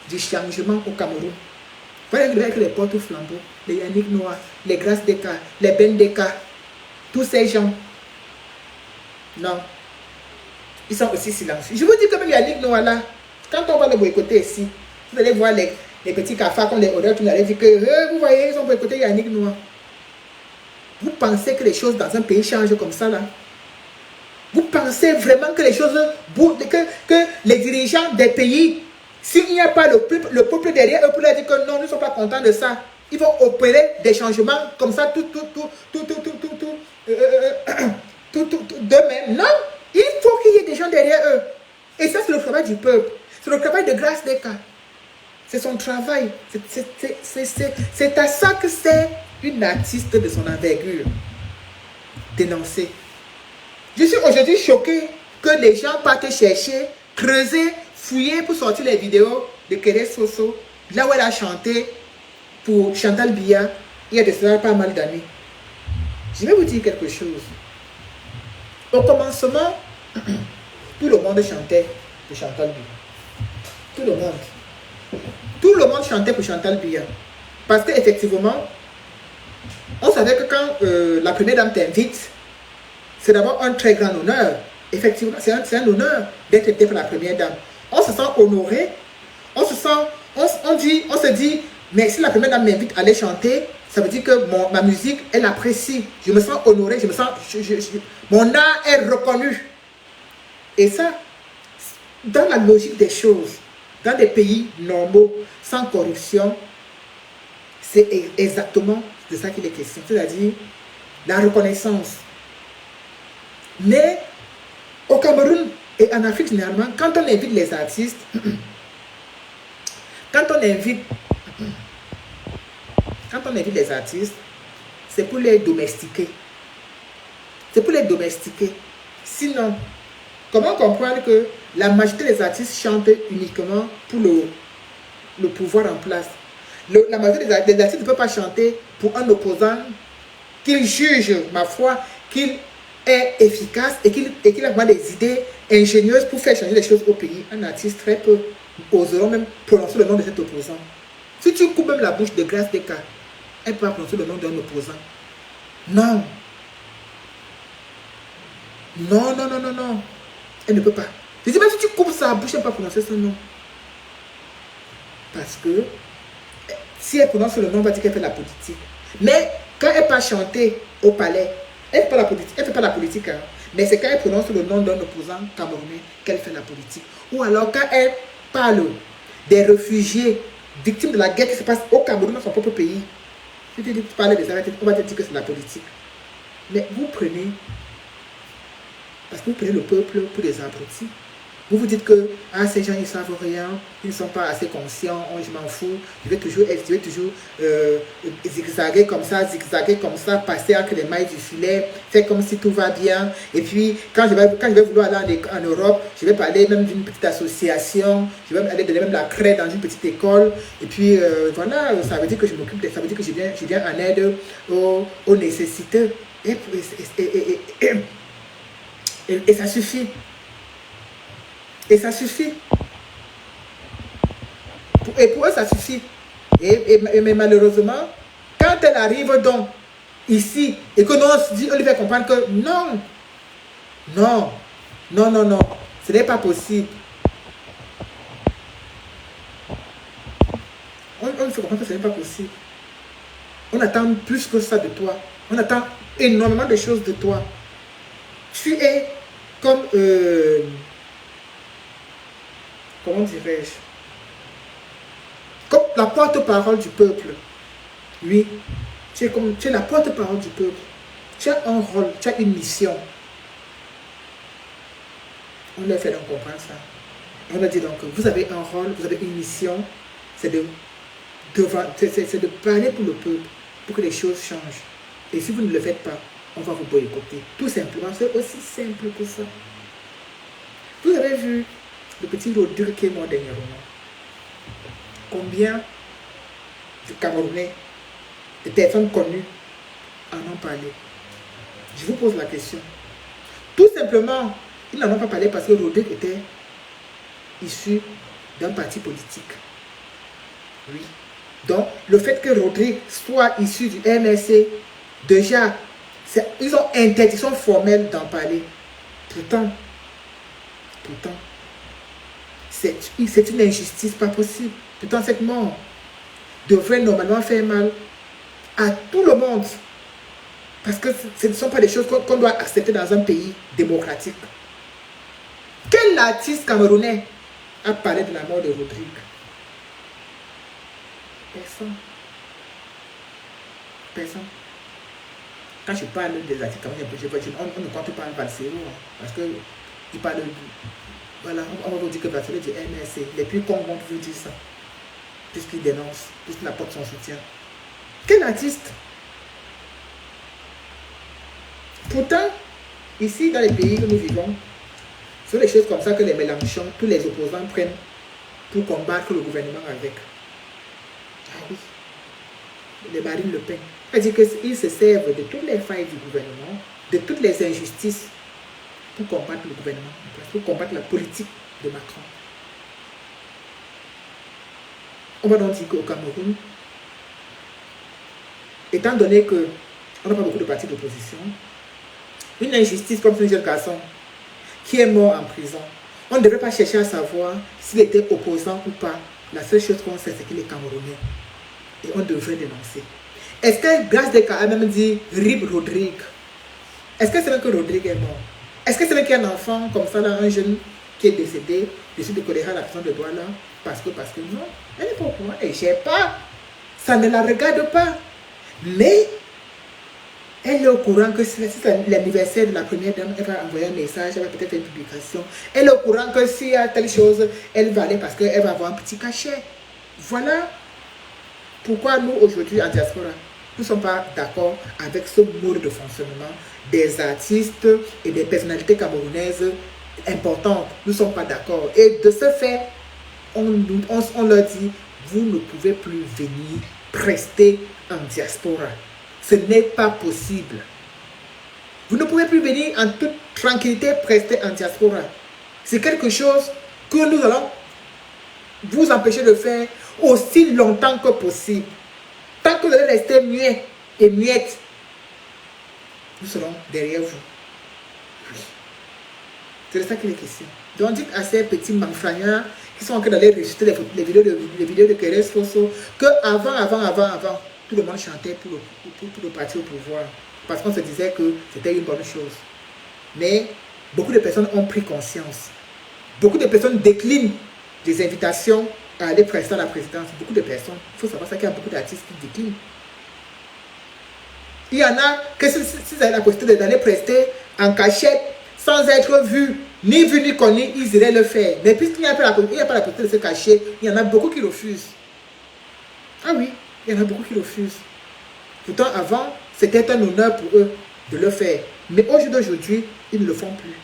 du changement au Cameroun. Voilà qui devaient être les porte-flambeaux. Les Yannick Noah, les Grâce Descartes, les Ben Descartes. Tous ces gens. Non. Ils sont aussi silencieux. Je vous dis que même Yannick Noah là, quand on va le boycotter ici, vous allez voir les petits cafards comme les odeurs, vous allez dire que vous voyez, ils ont boycotté Yannick Noah. Vous pensez que les choses dans un pays changent comme ça là? Vous pensez vraiment que les choses, que les dirigeants des pays, s'il n'y a pas le peuple derrière eux pour leur dire que non, nous ne sommes pas contents de ça, ils vont opérer des changements comme ça, d'eux-mêmes. Non, il faut qu'il y ait des gens derrière eux. Et ça, c'est le travail du peuple. C'est le travail de Grace Deka. C'est son travail. C'est à ça que c'est une artiste de son envergure. Dénoncer. Je suis aujourd'hui choqué que les gens partent chercher, creuser, fouiller pour sortir les vidéos de Kéré Soso, là où elle a chanté pour Chantal Biya il y a de cela pas mal d'années. Je vais vous dire quelque chose. Au commencement, tout le monde chantait pour Chantal Biya. Tout le monde. Tout le monde chantait pour Chantal Biya. Parce qu'effectivement, on savait que quand la première dame t'invite, c'est d'abord un très grand honneur. Effectivement, c'est un honneur d'être invité par la première dame. On se sent honoré. On se dit, mais si la première dame m'invite à aller chanter, ça veut dire que ma musique, elle apprécie. Je me sens honoré, je me sens, mon art est reconnu. Et ça, dans la logique des choses, dans des pays normaux, sans corruption, c'est exactement de ça qu'il est question. C'est-à-dire la reconnaissance. Mais au Cameroun et en Afrique généralement, quand on invite les artistes, c'est pour les domestiquer. C'est pour les domestiquer. Sinon, comment comprendre que la majorité des artistes chantent uniquement pour le pouvoir en place? La majorité des artistes ne peuvent pas chanter pour un opposant qu'ils jugent, ma foi, qu'il est efficace et qu'il a vraiment des idées ingénieuses pour faire changer les choses au pays. Un artiste très peu oseront même prononcer le nom de cet opposant. Si tu coupes même la bouche de Grace Deka, elle peut prononcer le nom d'un opposant. Non. Non, non, non, non, non. Elle ne peut pas. Je dis même si tu coupes sa bouche, elle ne peut pas prononcer son nom. Parce que si elle prononce le nom, on va dire qu'elle fait la politique. Mais quand elle part chanter au palais, elle ne fait pas la politique. Elle fait pas la politique, hein. Mais c'est quand elle prononce le nom d'un opposant camerounais qu'elle fait la politique. Ou alors quand elle parle des réfugiés victimes de la guerre qui se passe au Cameroun, dans son propre pays. Si tu parles des arrêtés, on va te dire que c'est la politique. Mais vous prenez, parce que vous prenez le peuple pour des abrutis. Vous vous dites que ces gens ils ne savent rien, ils ne sont pas assez conscients, je m'en fous, je vais toujours zigzaguer comme ça, passer entre les mailles du filet, faire comme si tout va bien. Et puis quand je vais vouloir aller en Europe, je vais parler même d'une petite association, je vais aller donner même la craie dans une petite école. Et puis voilà, ça veut dire que je m'occupe, ça veut dire que je viens en aide aux nécessiteux. Et ça suffit. Et ça suffit. Et pour eux, ça suffit. Mais malheureusement, quand elle arrive donc ici, et que nous on se dit, on lui fait comprendre que non, non, non, non, non, ce n'est pas possible. On fait comprendre que ce n'est pas possible. On attend plus que ça de toi. On attend énormément de choses de toi. Tu es comme... comment dirais-je? Comme la porte-parole du peuple. Oui, tu es la porte-parole du peuple. Tu as un rôle, tu as une mission. On leur fait donc comprendre ça. On leur dit donc, vous avez un rôle, vous avez une mission, c'est de parler pour le peuple, pour que les choses changent. Et si vous ne le faites pas, on va vous boycotter. Tout simplement, c'est aussi simple que ça. Vous avez vu le petit Rodrigue qui est mort dernièrement. Combien de Camerounais, de personnes connues en ont parlé? Je vous pose la question. Tout simplement, ils n'en ont pas parlé parce que Rodrigue était issu d'un parti politique. Oui. Donc, le fait que Rodrigue soit issu du MRC, déjà, ils ont interdiction formelle d'en parler. Pourtant, c'est une injustice pas possible. Pourtant, cette mort devrait normalement faire mal à tout le monde. Parce que ce ne sont pas des choses qu'on doit accepter dans un pays démocratique. Quel artiste camerounais a parlé de la mort de Rodrigue? Personne. Personne. Quand je parle des artistes camerounais, on ne compte pas un Valsero, parce qu'il parle de... Voilà, on va vous dire que Valsero du MRC. Les plus cons vont vous dire ça. Puisqu'il dénonce, puisqu'il apporte son soutien. Quel artiste? Pourtant, ici, dans les pays que nous vivons, ce sont des choses comme ça que les Mélenchon, tous les opposants prennent pour combattre le gouvernement avec. Ah oui. Les Marine Le Pen. C'est-à-dire qu'ils se servent de toutes les failles du gouvernement, de toutes les injustices pour combattre le gouvernement, pour combattre la politique de Macron. On va donc dire qu'au Cameroun, étant donné qu'on n'a pas beaucoup de partis d'opposition, une injustice comme ce jeune garçon qui est mort en prison, on ne devrait pas chercher à savoir s'il était opposant ou pas. La seule chose qu'on sait, c'est qu'il est camerounais. Et on devrait dénoncer. Est-ce que Grâce Descartes a même dit RIP Rodrigue? Est-ce que c'est vrai que Rodrigue est mort? Est-ce que c'est vrai qu'il y a un enfant comme ça, là, un jeune qui est décédé, de suite de choléra à la prison de Douala? Parce que non, elle n'est pas au courant, elle ne gère pas. Ça ne la regarde pas. Mais elle est au courant que si c'est l'anniversaire de la première dame, elle va envoyer un message, elle va peut-être faire une publication. Elle est au courant que s'il y a telle chose, elle va aller parce qu'elle va avoir un petit cachet. Voilà pourquoi nous, aujourd'hui, en diaspora, nous ne sommes pas d'accord avec ce mode de fonctionnement des artistes et des personnalités camerounaises importantes. Nous ne sommes pas d'accord. Et de ce fait, on leur dit, vous ne pouvez plus venir prester en diaspora. Ce n'est pas possible. Vous ne pouvez plus venir en toute tranquillité prester en diaspora. C'est quelque chose que nous allons vous empêcher de faire aussi longtemps que possible. Tant que vous allez rester muet et muette, nous serons derrière vous. Oui. C'est de ça qu'il est question. Donc dites à ces petits manfragnards qui sont en train d'aller rejeter les vidéos de Kérès Fosso que avant, tout le monde chantait pour le parti au pouvoir. Parce qu'on se disait que c'était une bonne chose. Mais beaucoup de personnes ont pris conscience. Beaucoup de personnes déclinent des invitations à aller prester à la présidence. Beaucoup de personnes. Il faut savoir ça qu'il y a beaucoup d'artistes qui déclinent. Il y en a que si vous avez la possibilité d'aller prester en cachette, sans être vu ni connu, ils iraient le faire. Mais puisqu'il n'y a pas la possibilité de se cacher, il y en a beaucoup qui refusent. Ah oui, il y en a beaucoup qui refusent. Pourtant, avant, c'était un honneur pour eux de le faire. Mais au jour d'aujourd'hui, ils ne le font plus.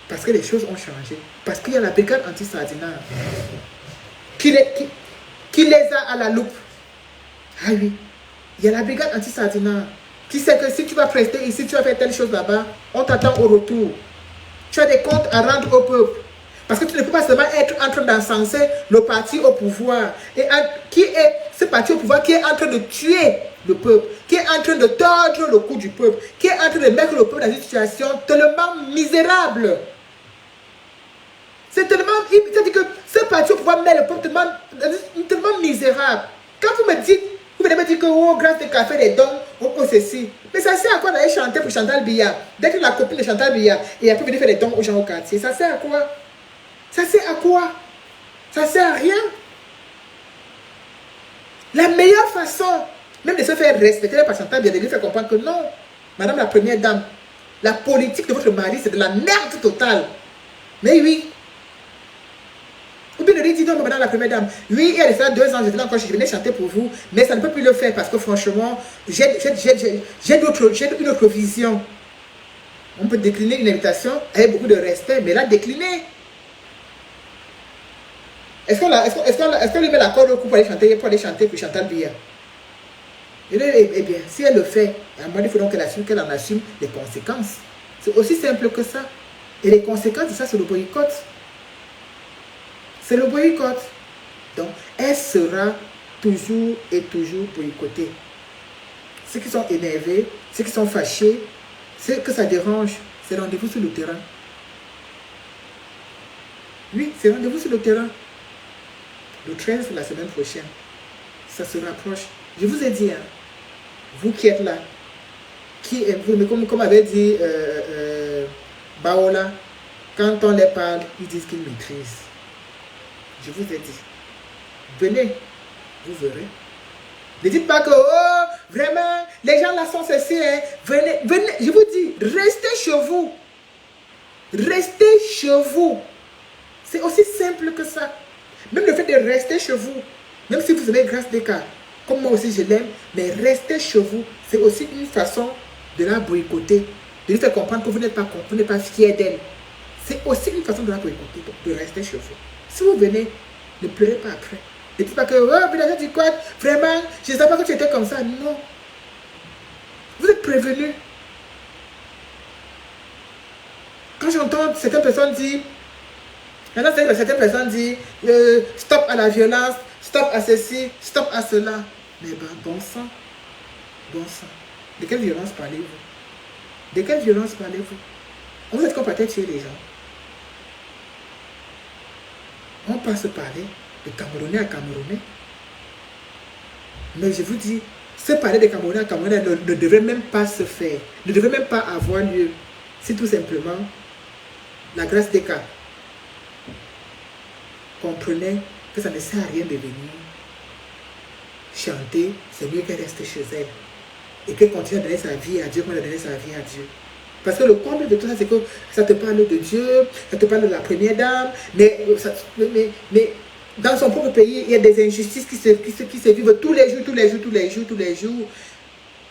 Parce que les choses ont changé. Parce qu'il y a la brigade anti-sardinage qui les a à la loupe. Ah oui, il y a la brigade anti-sardinage qui sait que si tu vas prester ici, tu vas faire telle chose là-bas, on t'attend au retour. Tu as des comptes à rendre au peuple. Parce que tu ne peux pas seulement être en train d'encenser le parti au pouvoir. Et qui est ce parti au pouvoir qui est en train de tuer le peuple, qui est en train de tordre le cou du peuple, qui est en train de mettre le peuple dans une situation tellement misérable. C'est tellement... C'est-à-dire que ce parti au pouvoir met le peuple tellement misérable. Quand vous me dites, vous venez me dire que oh, Grâce Descartes fait des dons, oh ceci. Mais ça sert à quoi d'aller chanter pour Chantal Biya, d'être la copine de Chantal Biya et après venir faire des dons aux gens au quartier? Ça sert à quoi? Ça sert à quoi? Ça sert à rien. La meilleure façon, même de se faire respecter par Chantal Biya, de lui faire comprendre que non, madame la première dame, la politique de votre mari, c'est de la merde totale. Mais oui. Ou bien de lui dire non, madame la première dame, oui, il y a déjà 2 ans, je venais chanter pour vous, mais ça ne peut plus le faire parce que franchement, j'ai une autre vision. On peut décliner une invitation avec beaucoup de respect, mais là, décliner. Est-ce qu'on lui met l'accord au coup pour aller chanter pour Chantal Biya? Eh bien, si elle le fait, à un moment, il faut donc qu'elle en assume les conséquences. C'est aussi simple que ça. Et les conséquences de ça, c'est le boycott. C'est le boycott. Donc, elle sera toujours et toujours boycottée. Ceux qui sont énervés, ceux qui sont fâchés, ceux que ça dérange, c'est rendez-vous sur le terrain. Oui, c'est rendez-vous sur le terrain. Le 13, la semaine prochaine. Ça se rapproche. Je vous ai dit, hein, vous qui êtes là, mais comme avait dit Baola, quand on les parle, ils disent qu'ils maîtrisent. Je vous ai dit, venez, vous verrez. Ne dites pas que, oh, vraiment, les gens là sont ceci, hein. Venez, venez, je vous dis, restez chez vous. Restez chez vous. C'est aussi simple que ça. Même le fait de rester chez vous, même si vous avez grâce des cas, comme moi aussi je l'aime, mais rester chez vous, c'est aussi une façon de la boycotter, de lui faire comprendre que vous n'êtes pas fier d'elle. C'est aussi une façon de la boycotter, de rester chez vous. Si vous venez, ne pleurez pas après. Ne dites pas que, oh, Bilal dit quoi, vraiment, je ne savais pas que tu étais comme ça. Non. Vous êtes prévenus. Quand j'entends certaines personnes dire, certaines personnes disent, stop à la violence, stop à ceci, stop à cela. Mais ben, bon sang, bon sang. De quelle violence parlez-vous? De quelle violence parlez-vous? On vous êtes qu'on peut tuer les gens. On passe parler de Camerounais à Camerounais. Mais je vous dis, ce parler de Camerounais à Camerounais ne devrait même pas se faire, ne devrait même pas avoir lieu. Si tout simplement, la grâce des cas comprenait que ça ne sert à rien de venir chanter, c'est mieux qu'elle reste chez elle. Et qu'elle continue à donner sa vie à Dieu comme elle a donné sa vie à Dieu. Parce que le comble de tout ça, c'est que ça te parle de Dieu, ça te parle de la première dame, mais dans son propre pays, il y a des injustices qui se vivent tous les jours.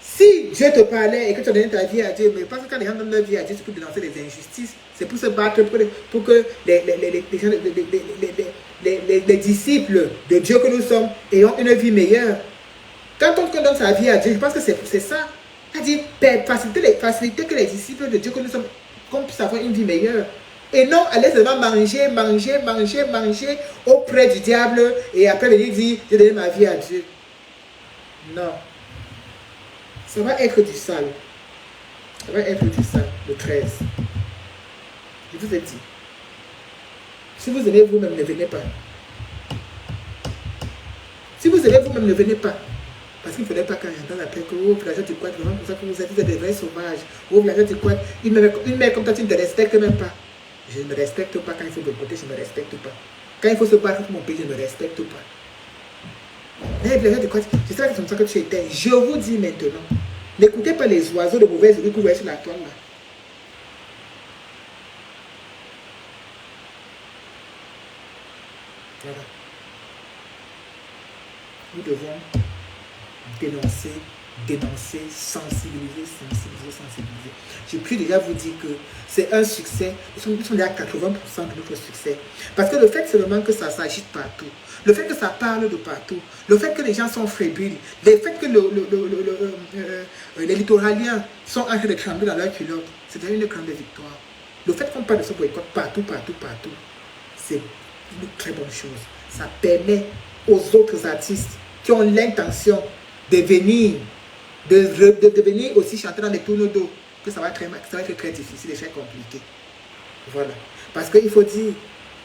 Si Dieu te parlait et que tu as donné ta vie à Dieu, mais parce que quand les gens donnent leur vie à Dieu, c'est pour dénoncer les injustices, c'est pour se battre pour que les disciples de Dieu que nous sommes ayons une vie meilleure. Quand on donne sa vie à Dieu, je pense que c'est ça. C'est-à-dire faciliter que les disciples de Dieu que nous sommes, qu'on puisse avoir une vie meilleure. Et non aller seulement manger auprès du diable et après venir dire, j'ai donné ma vie à Dieu. Non. Ça va être du sale. Ça va être du sale, le 13. Je vous ai dit. Si vous aimez vous-même, ne venez pas. Si vous aimez vous-même, ne venez pas. Parce qu'il ne faudrait pas quand j'entends après que oh, villageois du Quad, vraiment pour ça que vous êtes des vrais sauvages. Oh, villageois du Quad, une mère comme toi, tu ne te respectes même pas. Je ne me respecte pas quand il faut boycotter, je ne me respecte pas. Quand il faut se battre pour mon pays, je ne me respecte pas. Mais villageois du Quad, je sais que c'est comme ça que tu étais. Je vous dis maintenant, n'écoutez pas les oiseaux de mauvaises oreilles que vous voyez sur la toile là. Voilà. Nous devons dénoncer, sensibiliser. Je puis déjà vous dire que c'est un succès. Nous sommes déjà à 80% de notre succès. Parce que le fait seulement que ça s'agite partout, le fait que ça parle de partout, le fait que les gens sont fébriles, le fait que les littoraliens sont en train de trembler dans leur culotte, c'est déjà une grande victoire. Le fait qu'on parle de ce boycott partout, c'est une très bonne chose. Ça permet aux autres artistes qui ont l'intention de venir aussi chanter dans des tournois d'eau, que ça va être très difficile et très compliqué. Voilà. Parce qu'il faut dire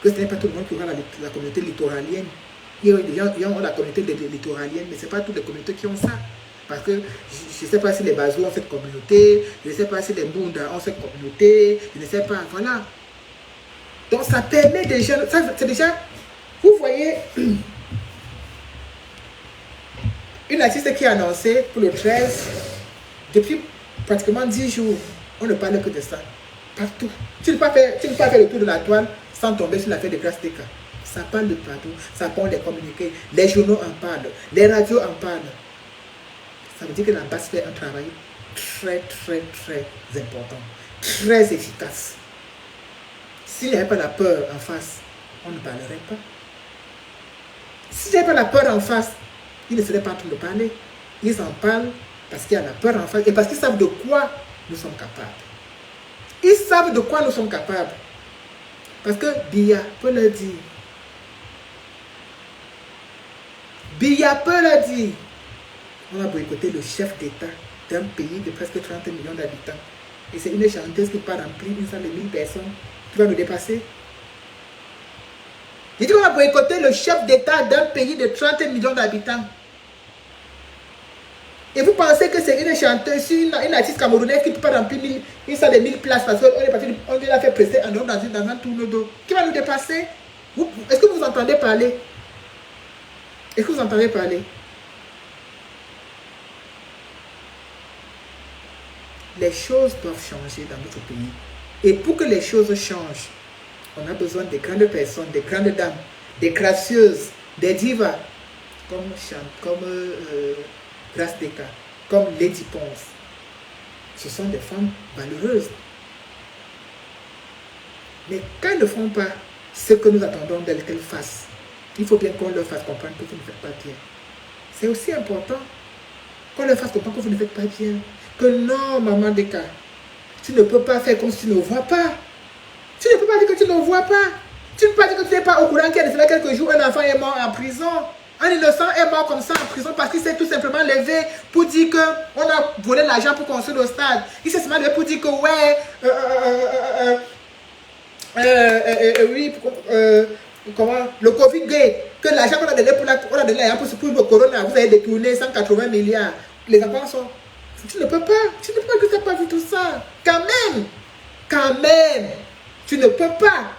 que ce n'est pas tout le monde qui aura la communauté littoralienne. Il y a des gens qui ont la communauté littoralienne, mais ce n'est pas toutes les communautés qui ont ça. Parce que je ne sais pas si les Bazous ont cette communauté, je ne sais pas si les Mbunda ont cette communauté, je ne sais pas, voilà. Donc ça permet déjà, c'est déjà, vous voyez, une artiste qui a annoncé pour le 13, depuis pratiquement 10 jours, on ne parle que de ça. Partout. Tu ne peux pas faire le tour de la toile sans tomber sur l'affaire de Grâce des cas. Ça parle de partout, ça parle des communiqués, les journaux en parlent, les radios en parlent. Ça veut dire que la base fait un travail très important, très efficace. S'il n'y avait pas la peur en face, on ne parlerait pas. S'il n'y avait pas la peur en face, ils ne seraient pas en train de parler. Ils en parlent parce qu'il y a la peur en face et parce qu'ils savent de quoi nous sommes capables. Ils savent de quoi nous sommes capables. Parce que Biya peut le dire. Biya peut le dire. On a boycotté le chef d'État d'un pays de presque 30 millions d'habitants. Et c'est une chanteuse qui part remplir une salle de 1000 personnes qui va nous dépasser. J'ai dit qu'on a boycotté le chef d'État d'un pays de 30 millions d'habitants. Et vous pensez que c'est une chanteuse, une artiste camerounaise qui ne peut pas remplir une salle de 1000 places parce qu'on l'a fait presser en Europe dans un tourne d'eau. Qui va nous dépasser? Est-ce que vous entendez parler? Est-ce que vous entendez parler? Les choses doivent changer dans notre pays. Et pour que les choses changent, on a besoin de grandes personnes, de grandes dames, des gracieuses, des divas, comme Grace Deka, comme Lady Ponce. Ce sont des femmes valeureuses. Mais quand elles ne font pas ce que nous attendons d'elles qu'elles fassent, il faut bien qu'on leur fasse comprendre que vous ne faites pas bien. C'est aussi important qu'on leur fasse comprendre que vous ne faites pas bien. Que non, maman Deka, tu ne peux pas faire comme si tu ne vois pas. Tu ne peux pas dire que tu ne vois pas. Tu ne peux pas dire que tu n'es pas au courant qu'il y a de cela quelques jours, un enfant est mort en prison. Un innocent est mort comme ça en prison parce qu'il s'est tout simplement levé pour dire qu'on a volé l'argent pour construire le stade. Il s'est seulement levé pour dire que ouais, oui, comment, le Covid-gate, que l'argent qu'on a donné pour le corona, vous avez détourné 180 milliards. Les enfants sont... Tu ne peux pas que tu n'as pas vu tout ça. Quand même, tu ne peux pas.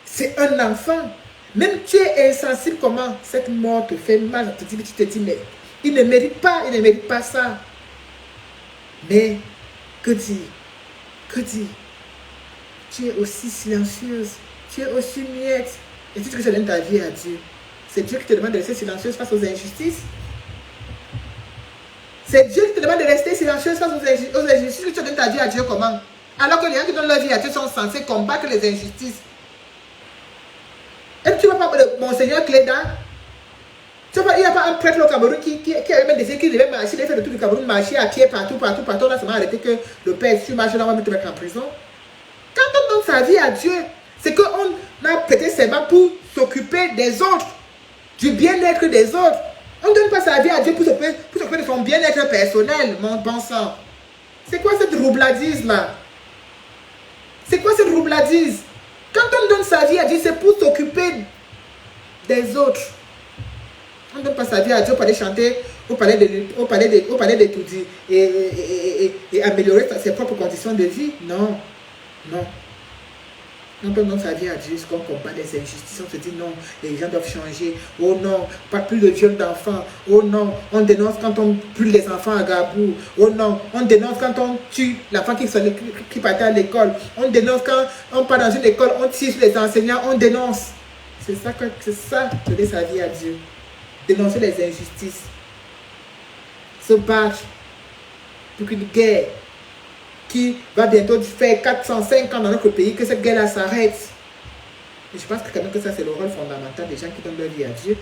C'est un enfant. Même tu es insensible comment cette mort te fait mal. Tu te dis, mais il ne mérite pas ça. Mais, que dire? Tu es aussi silencieuse. Tu es aussi muette. Et tu dis que tu donnes ta vie à Dieu. C'est Dieu qui te demande de rester silencieuse face aux injustices. C'est Dieu qui te demande de rester silencieuse face aux injustices. Que tu donnes ta vie à Dieu comment? Alors que les gens qui donnent leur vie à Dieu sont censés combattre les injustices. Et tu ne vas pas, Monseigneur Cléda, il n'y a pas un prêtre au Cameroun qui avait même décidé qu'il devait marcher, il avait fait le tour du Cameroun, marcher à pied partout, on a seulement arrêté que le père, si tu marches là, on va te mettre en prison. Quand on donne sa vie à Dieu, c'est qu'on a prêté serment pour s'occuper des autres, du bien-être des autres. On ne donne pas sa vie à Dieu pour s'occuper de son bien-être personnel, mon bon sang. C'est quoi cette roubladise là? C'est quoi cette roubladise? Quand on donne sa vie à Dieu, c'est pour s'occuper des autres. On ne donne pas sa vie à Dieu pour aller chanter au palais d'étudier et améliorer ses propres conditions de vie. Non. Quand on donne sa vie à Dieu, c'est qu'on combat les injustices. On se dit non, les gens doivent changer. Oh non, pas plus de viols d'enfants. Oh non, on dénonce quand on brûle les enfants à Gabou. Oh non, on dénonce quand on tue l'enfant qui partait à l'école. On dénonce quand on part dans une école, on tire sur les enseignants, on dénonce. C'est ça, donner sa vie à Dieu. Dénoncer les injustices. Se battre pour qu'une guerre qui va bientôt faire 405 ans dans notre pays, que cette guerre-là s'arrête. Et je pense que quand même que ça, c'est le rôle fondamental des gens qui donnent leur vie à Dieu.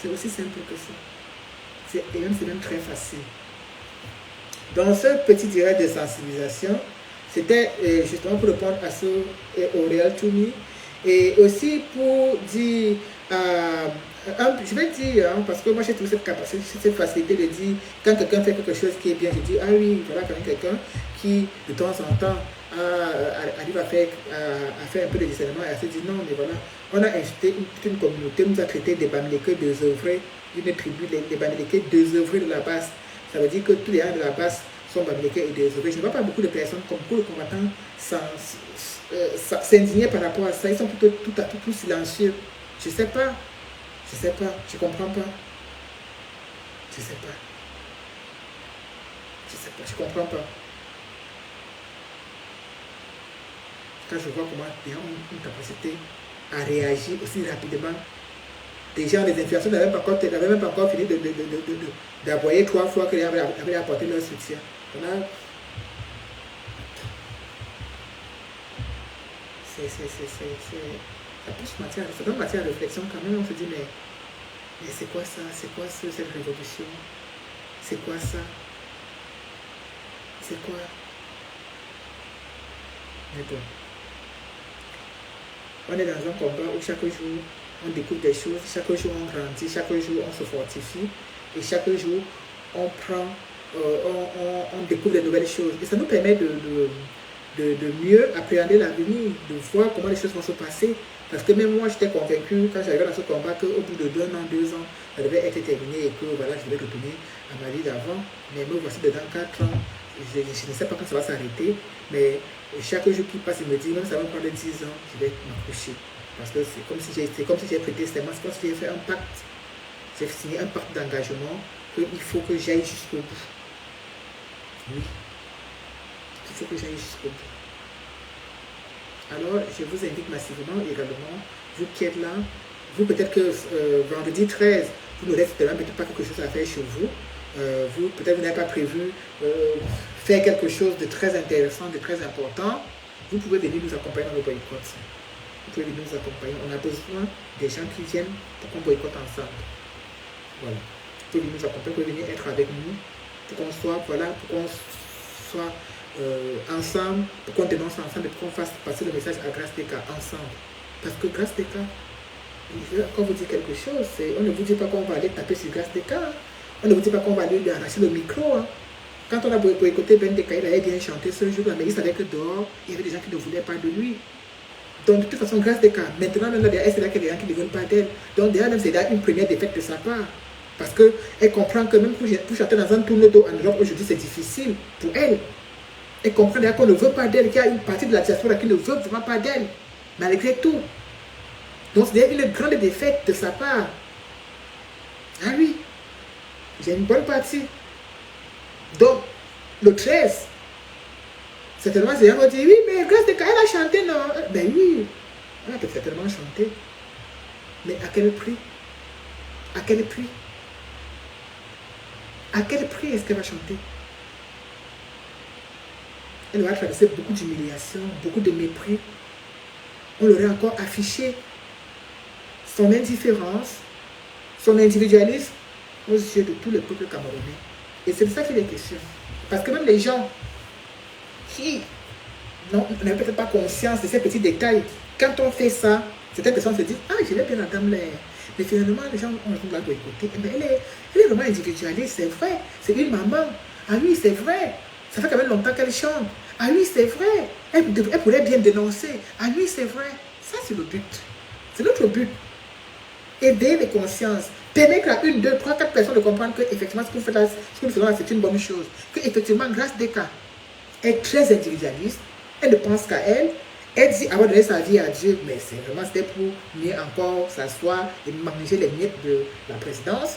C'est aussi simple que ça. Et c'est même très facile. Dans ce petit direct de sensibilisation, c'était justement pour répondre à ce au Real to Me et aussi pour dire, je vais dire, parce que moi j'ai toujours cette capacité, cette facilité de dire, quand quelqu'un fait quelque chose qui est bien, je dis, ah oui, voilà quand même quelqu'un qui de temps en temps arrive à faire un peu de discernement et à se dire, non mais voilà, on a incité une communauté, nous a traité des Bamileke désœuvrés, une tribu, les Bamileke désœuvrés de la base. Ça veut dire que tous les gens de la base sont Bamileke et désœuvrés. Je ne vois pas beaucoup de personnes comme beaucoup de combattants s'indigner par rapport à ça. Ils sont plutôt tout silencieux. Je ne sais pas, je comprends pas. Je comprends pas. Quand je vois comment les gens ont une capacité à réagir aussi rapidement, des gens, les influenceurs n'avaient même pas encore fini d'aboyer 3 fois qu'ils avaient apporté leur soutien. Voilà. Ça donne matière à réflexion quand même. On se dit, mais c'est quoi ça? C'est quoi cette révolution? C'est quoi ça? C'est quoi? Mais bon. On est dans un combat où chaque jour, on découvre des choses, chaque jour on grandit, chaque jour on se fortifie et chaque jour on prend, on découvre de nouvelles choses. Et ça nous permet de mieux appréhender l'avenir, de voir comment les choses vont se passer. Parce que même moi, j'étais convaincu, quand j'arrivais dans ce combat, qu'au bout de 1 an, 2 ans, ça devait être terminé et que voilà, je devais retourner à ma vie d'avant. Mais me voici dedans 4 ans. Je ne sais pas quand ça va s'arrêter, mais chaque jour qui passe, il me dit, même ça va prendre 10 ans, je vais m'accrocher. Parce que c'est comme si j'ai prêté serment, c'est comme si j'ai fait un pacte. J'ai signé un pacte d'engagement qu'il faut que j'aille jusqu'au bout. Oui, il faut que j'aille jusqu'au bout. Alors, je vous invite massivement également, vous qui êtes là, vous peut-être que vendredi 13, vous n'aurez peut-être pas quelque chose à faire chez vous. Vous, peut-être vous n'avez pas prévu faire quelque chose de très intéressant, de très important. Vous pouvez venir nous accompagner dans le boycott. Vous pouvez venir nous accompagner. On a besoin des gens qui viennent pour qu'on boycotte ensemble. Voilà. Vous pouvez venir nous accompagner, vous pouvez venir être avec nous pour qu'on soit, voilà, pour qu'on soit ensemble, pour qu'on dénonce ensemble et pour qu'on fasse passer le message à Grâce des Cas ensemble. Parce que Grâce des Cas, quand vous dit quelque chose, on ne vous dit pas qu'on va aller taper sur Grâce des Cas. On ne vous dit pas qu'on va lui arracher le micro. Hein. Quand on a boycotté Ben Deka, il avait bien chanté ce jour-là, mais il savait que dehors, il y avait des gens qui ne voulaient pas de lui. Donc, de toute façon, Grâce des Cas, maintenant, même là, c'est là qu'il y a des gens qui ne veulent pas d'elle. Donc, déjà, même c'est là une première défaite de sa part. Parce qu'elle comprend que même pour chanter dans un tournoi d'eau en Europe aujourd'hui, c'est difficile pour elle. Elle comprend déjà qu'on ne veut pas d'elle, qu'il y a une partie de la diaspora qui ne veut vraiment pas d'elle, malgré tout. Donc, c'est une grande défaite de sa part. Ah oui. J'ai une bonne partie. Donc, le 13, certainement, ces gens vont dire, oui, mais Grâce des Cas, elle a chanté, non? Ben oui, elle a peut-être certainement chanté. Mais à quel prix? À quel prix? À quel prix est-ce qu'elle va chanter? Elle va traverser beaucoup d'humiliation, beaucoup de mépris. On l'aurait encore affiché. Son indifférence, son individualisme, aux yeux de tous les peuples camerounais. Et c'est de ça qu'il est question. Parce que même les gens qui n'avaient peut-être pas conscience de ces petits détails, quand on fait ça, certaines personnes se disent, ah, je l'ai bien la dame là. Mais finalement, les gens ont la boycotter. Mais elle est vraiment individualiste, c'est vrai. C'est une maman. Ah oui, c'est vrai. Ça fait quand même longtemps qu'elle chante. Ah oui, c'est vrai. Elle pourrait bien dénoncer. Ah oui, c'est vrai. Ça, c'est le but. C'est notre but. Aider les consciences. Permettre à 1, 2, 3, 4 personnes de comprendre que effectivement ce que nous faisons là, c'est une bonne chose. Que effectivement, Grâce des Cas est très individualiste. Elle ne pense qu'à elle. Elle dit avoir donné sa vie à Dieu, mais c'est vraiment c'était pour mieux encore s'asseoir et manger les miettes de la présidence.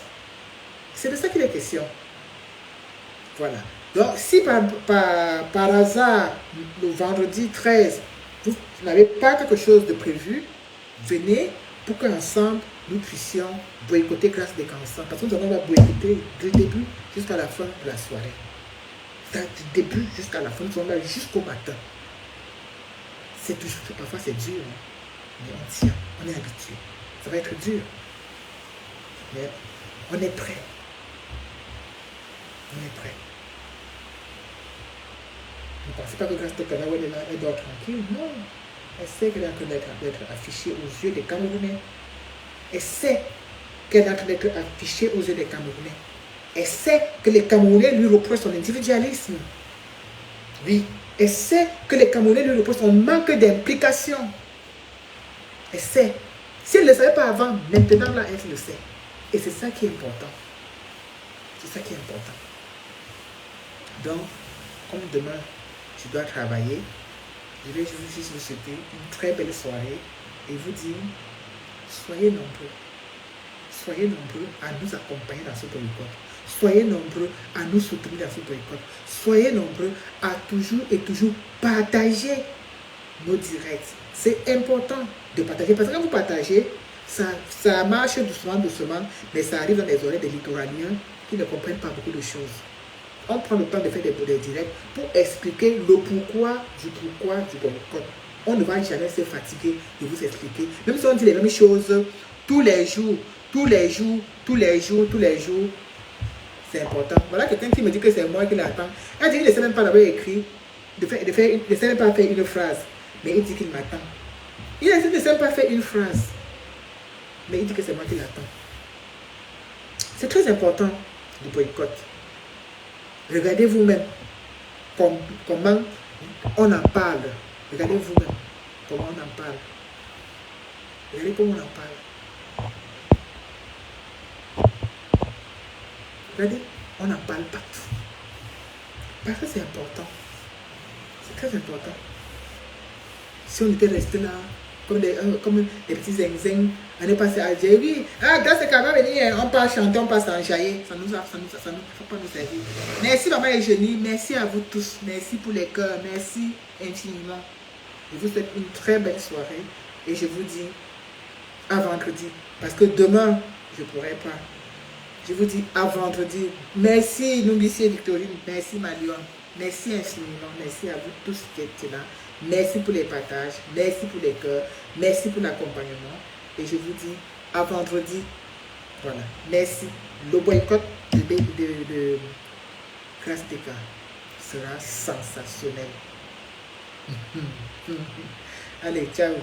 C'est de ça qu'il est question. Voilà. Donc, si par hasard, le vendredi 13, vous n'avez pas quelque chose de prévu, venez pour qu'ensemble, nous puissions boycotter Grâce des Cas ensemble. Parce que nous allons boycotter du début jusqu'à la fin de la soirée. Du début jusqu'à la fin, nous sommes là jusqu'au matin. C'est toujours, parfois c'est dur, hein? Mais on tient, on est habitué. Ça va être dur, mais on est prêt. On est prêt. Ne pensez pas que Grâce des Cas, elle dort tranquille. Non. Elle sait qu'elle est en train d'être affichée aux yeux des Camerounais. Elle sait qu'elle est en train d'être affichée aux yeux des Camerounais. Elle sait que les Camerounais lui reprochent son individualisme. Oui. Elle sait que les Camerounais lui reprochent son manque d'implication. Elle sait. Si elle ne le savait pas avant, maintenant là, elle le sait. Et c'est ça qui est important. C'est ça qui est important. Donc, comme demain, je dois travailler, je vais juste vous souhaiter une très belle soirée et vous dire, soyez nombreux. Soyez nombreux à nous accompagner dans ce boycott. Soyez nombreux à nous soutenir dans ce boycott. Soyez nombreux à toujours et toujours partager nos directs. C'est important de partager. Parce que quand vous partagez, ça marche doucement, mais ça arrive dans les oreilles des littoraliens qui ne comprennent pas beaucoup de choses. On prend le temps de faire des directs pour expliquer le pourquoi du boycott. On ne va jamais se fatiguer de vous expliquer. Même si on dit les mêmes choses tous les jours, c'est important. Voilà quelqu'un qui me dit que c'est moi qui l'attends. Elle dit qu'il ne sait même pas d'avoir écrit, il ne sait même pas faire une phrase, mais il dit qu'il m'attend. Il ne sait même pas faire une phrase, mais il dit que c'est moi qui l'attends. C'est très important le boycott. Regardez vous-même comment On en parle. Regardez vous-même comment on en parle. Regardez comment on en parle. Regardez, on en parle partout. Parce que c'est important. C'est très important. Si on était resté là, comme des petits zing-zing, on est passé à Alger, oui, dans ce cas, va venir, on passe chanter, on passe enjailler. Ça ne faut pas nous servir. Merci, maman et Jenny. Merci à vous tous. Merci pour les cœurs. Merci infiniment. Je vous souhaite une très belle soirée. Et je vous dis à vendredi. Parce que demain, je ne pourrai pas. Je vous dis à vendredi. Merci, Nouglissi et Victorine. Merci, Malion. Merci infiniment. Merci à vous tous qui êtes là. Merci pour les partages. Merci pour les cœurs. Merci pour l'accompagnement. Et je vous dis à vendredi. Voilà. Merci. Le boycott de Krastika sera sensationnel. Allez, ciao.